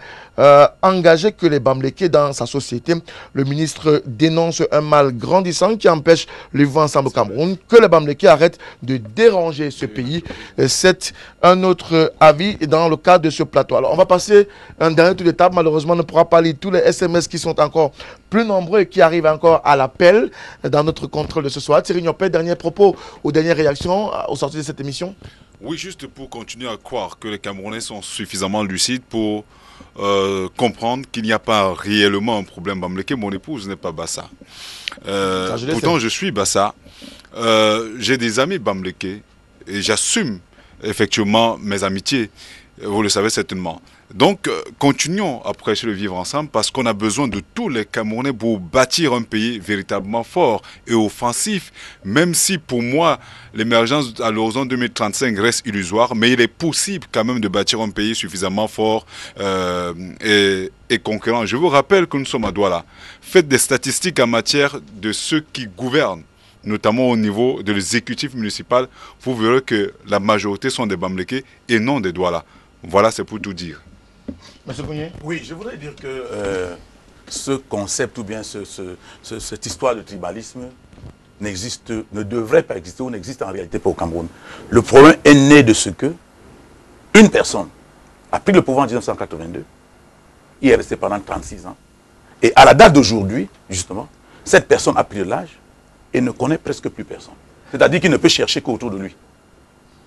engager que les Bamlékés dans sa société. Le ministre dénonce un mal grandissant qui empêche le vivre ensemble au Cameroun. Que les Bamlékés arrêtent de déranger ce pays. C'est un autre avis dans le cadre de ce plateau. Alors on va passer un dernier tour de table. Malheureusement, on ne pourra pas lire tous les SMS qui sont encore plus nombreux et qui arrivent encore à l'appel dans notre contrôle de ce soir. Thierry Niopé, dernier propos ou dernière réaction au sortir de cette émission? Oui, juste pour continuer à croire que les Camerounais sont suffisamment lucides pour comprendre qu'il n'y a pas réellement un problème Bamléké. Mon épouse n'est pas Bassa. Pourtant, je suis Bassa. J'ai des amis Bamléké et j'assume effectivement mes amitiés. Vous le savez certainement. Donc, continuons à prêcher le vivre ensemble parce qu'on a besoin de tous les Camerounais pour bâtir un pays véritablement fort et offensif. Même si pour moi, l'émergence à l'horizon 2035 reste illusoire, mais il est possible quand même de bâtir un pays suffisamment fort et conquérant. Je vous rappelle que nous sommes à Douala. Faites des statistiques en matière de ceux qui gouvernent, notamment au niveau de l'exécutif municipal. Vous verrez que la majorité sont des Bamlékés et non des Douala. Voilà, c'est pour tout dire. Monsieur Kounié? Oui, je voudrais dire que ce concept ou bien cette histoire de tribalisme ne devrait pas exister ou n'existe en réalité pas au Cameroun. Le problème est né de ce que une personne a pris le pouvoir en 1982, il est resté pendant 36 ans, et à la date d'aujourd'hui, justement, cette personne a pris de l'âge et ne connaît presque plus personne. C'est-à-dire qu'il ne peut chercher qu'autour de lui.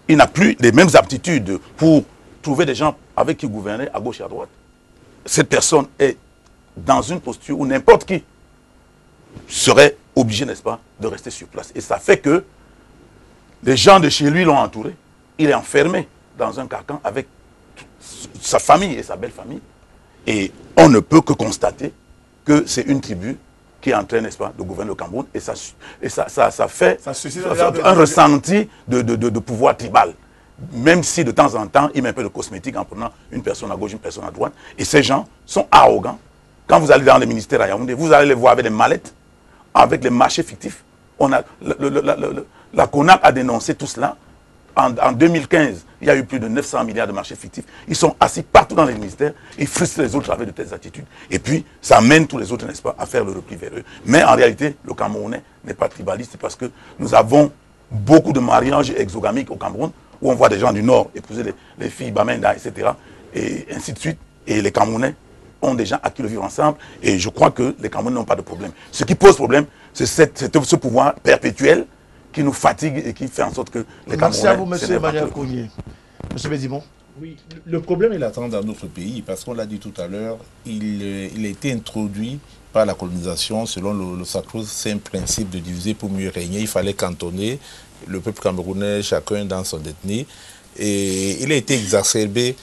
Il n'a plus les mêmes aptitudes pour trouver des gens avec qui gouverner à gauche et à droite. Cette personne est dans une posture où n'importe qui serait obligé, n'est-ce pas, de rester sur place. Et ça fait que les gens de chez lui l'ont entouré. Il est enfermé dans un carcan avec sa famille et sa belle famille. Et on ne peut que constater que c'est une tribu qui est en train, n'est-ce pas, de gouverner le Cameroun. Et ça fait un ressenti de pouvoir tribal. Même si de temps en temps, il met un peu de cosmétique en prenant une personne à gauche, une personne à droite. Et ces gens sont arrogants. Quand vous allez dans les ministères à Yaoundé, vous allez les voir avec des mallettes, avec les marchés fictifs. La CONAC a dénoncé tout cela. en 2015, il y a eu plus de 900 milliards de marchés fictifs. Ils sont assis partout dans les ministères, ils frustrent les autres avec de telles attitudes. Et puis, ça mène tous les autres, n'est-ce pas, à faire le repli vers eux. Mais en réalité, le Camerounais n'est pas tribaliste parce que nous avons beaucoup de mariages exogamiques au Cameroun, où on voit des gens du Nord épouser les filles Bamenda, etc. Et ainsi de suite. Et les Camerounais ont des gens à qui le vivre ensemble. Et je crois que les Camerounais n'ont pas de problème. Ce qui pose problème, c'est ce pouvoir perpétuel qui nous fatigue et qui fait en sorte que les Camerounais... Merci à vous, M. Emmanuel Kounié. M. Bézimon. Oui, le problème est latent dans notre pays, parce qu'on l'a dit tout à l'heure, il a été introduit par la colonisation selon le sacro-saint principe de diviser pour mieux régner. Il fallait cantonner le peuple camerounais, chacun dans son ethnie. Et il a été exacerbé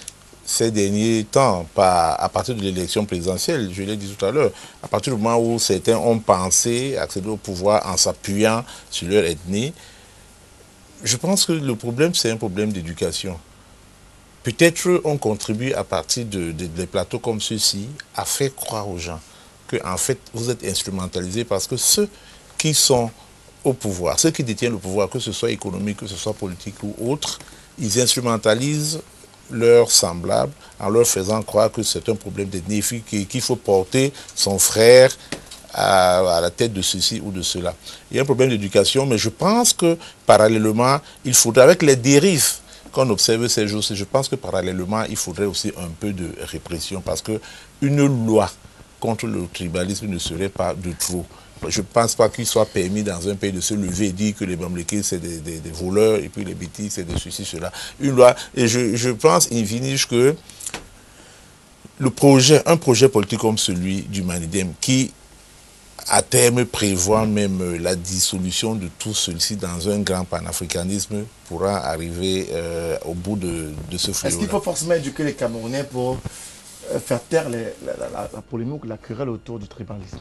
ces derniers temps à partir de l'élection présidentielle, je l'ai dit tout à l'heure, à partir du moment où certains ont pensé accéder au pouvoir en s'appuyant sur leur ethnie. Je pense que le problème, c'est un problème d'éducation. Peut-être on contribue à partir des plateaux comme ceux-ci à faire croire aux gens que en fait vous êtes instrumentalisés parce que ceux qui sont au pouvoir, ceux qui détiennent le pouvoir, que ce soit économique, que ce soit politique ou autre, ils instrumentalisent leurs semblables en leur faisant croire que c'est un problème d'ethnie, qu'il faut porter son frère à la tête de ceci ou de cela. Il y a un problème d'éducation, mais je pense que parallèlement, il faudrait, avec les dérives qu'on observe ces jours-ci, je pense que parallèlement, il faudrait aussi un peu de répression parce qu'une loi contre le tribalisme ne serait pas de trop. Je ne pense pas qu'il soit permis dans un pays de se lever et dire que les Bamlékés c'est des voleurs et puis les bêtises c'est des ceci, cela. Une loi, et je pense in fine que un projet politique comme celui du Manidem qui à terme prévoit même la dissolution de tout ceci dans un grand panafricanisme pourra arriver au bout de ce fléau. Est-ce qu'il faut forcément éduquer les Camerounais pour faire taire la polémique, la querelle autour du tribalisme?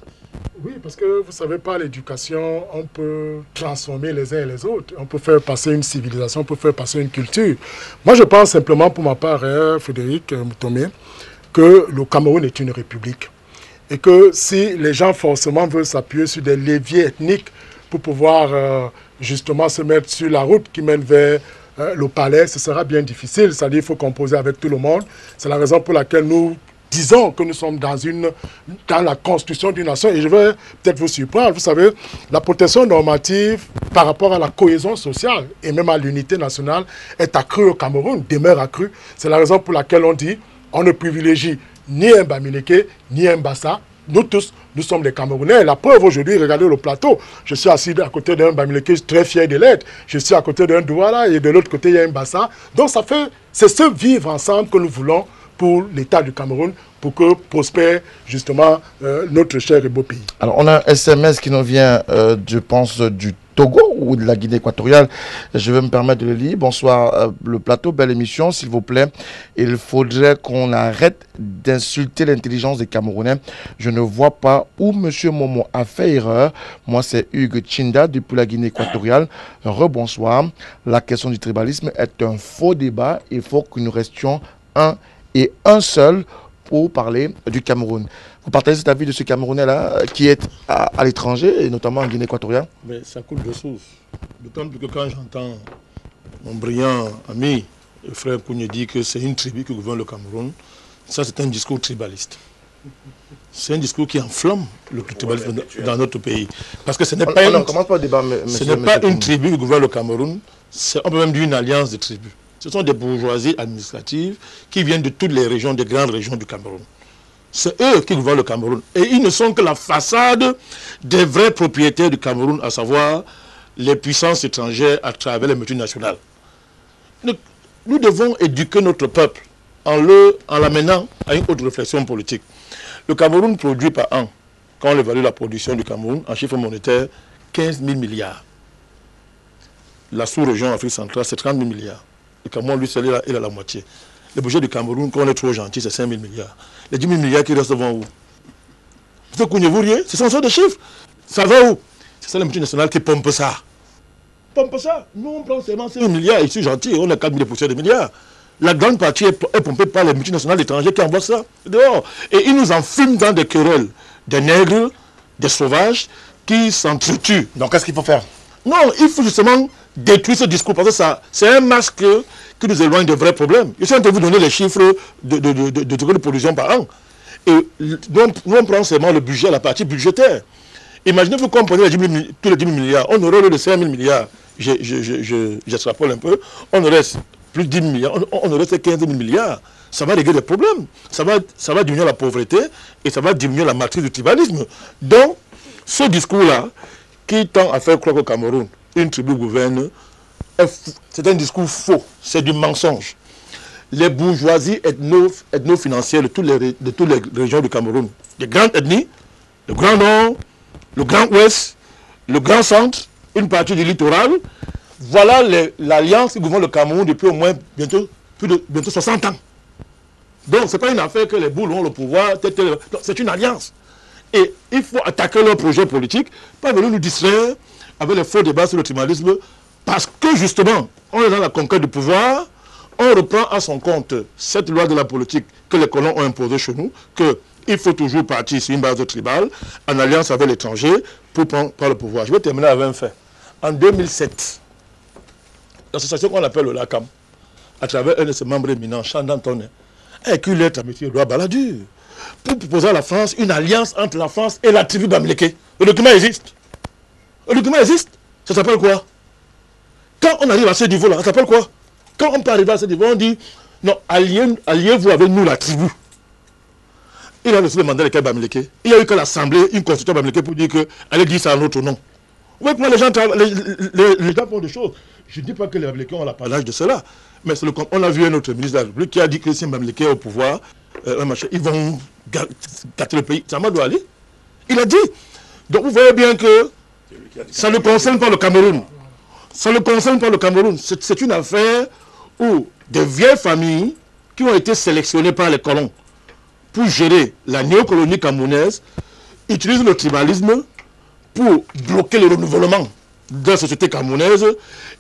Oui, parce que vous savez, par l'éducation, on peut transformer les uns et les autres. On peut faire passer une civilisation, on peut faire passer une culture. Moi, je pense simplement, pour ma part, Frédéric Moutomé, que le Cameroun est une république. Et que si les gens forcément veulent s'appuyer sur des leviers ethniques pour pouvoir justement se mettre sur la route qui mène vers le palais, ce sera bien difficile. C'est-à-dire qu'il faut composer avec tout le monde. C'est la raison pour laquelle nous disons que nous sommes dans la construction d'une nation. Et je vais peut-être vous surprendre. Vous savez, la protection normative par rapport à la cohésion sociale et même à l'unité nationale est accrue au Cameroun, demeure accrue. C'est la raison pour laquelle on dit on ne privilégie ni un Bamileke, ni un Bassa. Nous tous, nous sommes des Camerounais. La preuve aujourd'hui, regardez le plateau. Je suis assis à côté d'un Bamileke très fier de l'être. Je suis à côté d'un Douala et de l'autre côté, il y a un Bassa. Donc c'est ce vivre ensemble que nous voulons pour l'État du Cameroun, pour que prospère justement notre cher et beau pays. Alors on a un SMS qui nous vient, je pense, du Togo ou de la Guinée équatoriale. Je vais me permettre de le lire. Bonsoir, le plateau, belle émission, s'il vous plaît. Il faudrait qu'on arrête d'insulter l'intelligence des Camerounais. Je ne vois pas où M. Momo a fait erreur. Moi, c'est Hugues Tchinda depuis la Guinée équatoriale. Rebonsoir. La question du tribalisme est un faux débat. Il faut que nous restions un et un seul pour parler du Cameroun. Vous partagez cet avis de ce Camerounais-là qui est à l'étranger, et notamment en Guinée équatoriale? Mais ça coule de source. D'autant plus que quand j'entends mon brillant ami et frère Kounié dire que c'est une tribu qui gouverne le Cameroun, ça c'est un discours tribaliste. C'est un discours qui enflamme le tribalisme dans notre pays. Parce que ce n'est pas, une tribu qui gouverne le Cameroun, on peut même dire une alliance de tribus. Ce sont des bourgeoisies administratives qui viennent de toutes les régions, des grandes régions du Cameroun. C'est eux qui gouvernent le Cameroun. Et ils ne sont que la façade des vrais propriétaires du Cameroun, à savoir les puissances étrangères à travers les multinationales. Nous devons éduquer notre peuple en l'amenant à une autre réflexion politique. Le Cameroun produit par an, quand on évalue la production du Cameroun, en chiffre monétaire, 15 000 milliards. La sous-région Afrique centrale, c'est 30 000 milliards. Le Cameroun, lui, il a la moitié. Le budget du Cameroun, quand on est trop gentil, c'est 5 000 milliards. Les 10 000 milliards qui restent devant où? Vous ne rien? C'est sans de chiffres. Ça va où? C'est ça les multinationales qui pompent ça. Pompe ça. Nous, on prend seulement 5 000 milliards. Ici, gentil, on a 4 000 poussières de milliards. La grande partie est pompée par les multinationales étrangères qui envoient ça dehors. Et ils nous enfument dans des querelles. Des nègres, des sauvages qui s'entretuent. Donc, qu'est-ce qu'il faut faire? Non, il faut justement détruire ce discours, parce que c'est un masque qui nous éloigne de vrais problèmes. Je suis en train de vous donner les chiffres de pollution par an. Et nous, on prend seulement le budget, la partie budgétaire. Imaginez-vous qu'on prenait tous les 10 000 milliards, on aurait de 5 000 milliards, j'extrapole un peu, on aurait plus de 10 000 milliards, on aurait fait 15 000 milliards. Ça va régler des problèmes, ça va diminuer la pauvreté et ça va diminuer la matrice du tribalisme. Donc, ce discours-là, qui tend à faire croire qu'au Cameroun, une tribu gouverne, c'est un discours faux, c'est du mensonge. Les bourgeoisies ethno-financières de toutes les régions du Cameroun, les grandes ethnies, le Grand Nord, le Grand Ouest, le Grand Centre, une partie du littoral, voilà l'alliance qui gouverne le Cameroun depuis au moins bientôt 60 ans. Donc, ce n'est pas une affaire que les boules ont le pouvoir, c'est une alliance. Et il faut attaquer leur projet politique, pas venir nous distraire avec les faux débats sur le tribalisme, parce que justement, on est dans la conquête du pouvoir, on reprend à son compte cette loi de la politique que les colons ont imposée chez nous, qu'il faut toujours partir sur une base tribale, en alliance avec l'étranger, pour prendre le pouvoir. Je vais terminer avec un fait. En 2007, l'association qu'on appelle le LACAM, à travers un de ses membres éminents, Chandan Tonnet, a écrit une lettre à M. Edouard Balladur pour proposer à la France une alliance entre la France et la tribu Bamileke. Le document existe. Le document existe. Ça s'appelle quoi? Quand on arrive à ce niveau-là, ça s'appelle quoi? Quand on peut arriver à ce niveau, on dit non, alliez-vous avec nous, la tribu. Il a reçu le mandat de Bamileke. Il n'y a eu que l'Assemblée, une constitution Bamileke pour dire qu'elle dit ça en notre nom. Vous voyez comment les gens font des choses. Je ne dis pas que les Bamileke ont l'apanage de cela. Mais on a vu un autre ministre de la République qui a dit que si Bamileke est au pouvoir, ils vont gâter le pays. Samadou Ali, il a dit. Donc vous voyez bien que ça ne concerne pas le Cameroun. Ça ne concerne pas le Cameroun. C'est une affaire où des vieilles familles qui ont été sélectionnées par les colons pour gérer la néocolonie camerounaise utilisent le tribalisme pour bloquer le renouvellement de la société camerounaise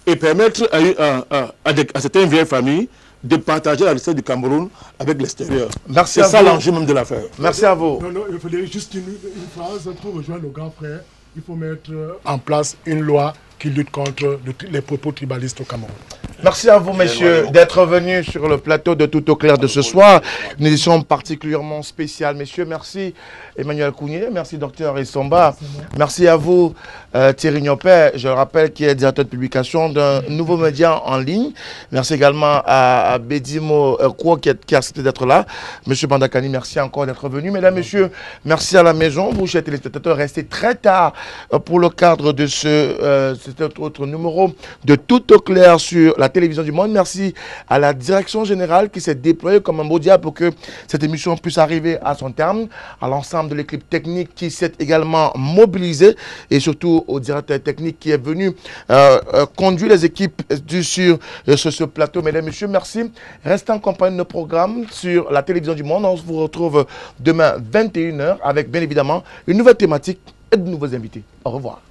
et permettre à certaines vieilles familles de partager la richesse du Cameroun avec l'extérieur. C'est ça l'enjeu même de l'affaire. Merci à vous. Non, il faudrait juste une phrase pour rejoindre nos grands frères. Il faut mettre en place une loi qui lutte contre les propos tribalistes au Cameroun. Merci à vous, messieurs, d'être venus sur le plateau de Tout au clair de ce soir. Une édition particulièrement spéciale. Messieurs, merci Emmanuel Kounié, merci Dr Essomba. Merci à vous, Thierry Niopet, je le rappelle, qui est directeur de publication d'un nouveau média en ligne. Merci également à Bedimo Kouo qui a accepté d'être là. Monsieur Bandakani, merci encore d'être venu. Mesdames, messieurs, merci à la maison. Vous, chers téléspectateurs, restez très tard pour le cadre de cet autre numéro de Tout au clair sur la télévision du monde. Merci à la direction générale qui s'est déployée comme un beau diable pour que cette émission puisse arriver à son terme, à l'ensemble de l'équipe technique qui s'est également mobilisée et surtout au directeur technique qui est venu conduire les équipes sur ce plateau. Mesdames et messieurs, merci. Restez en compagnie de nos programmes sur la télévision du monde. On se retrouve demain 21 h avec bien évidemment une nouvelle thématique et de nouveaux invités. Au revoir.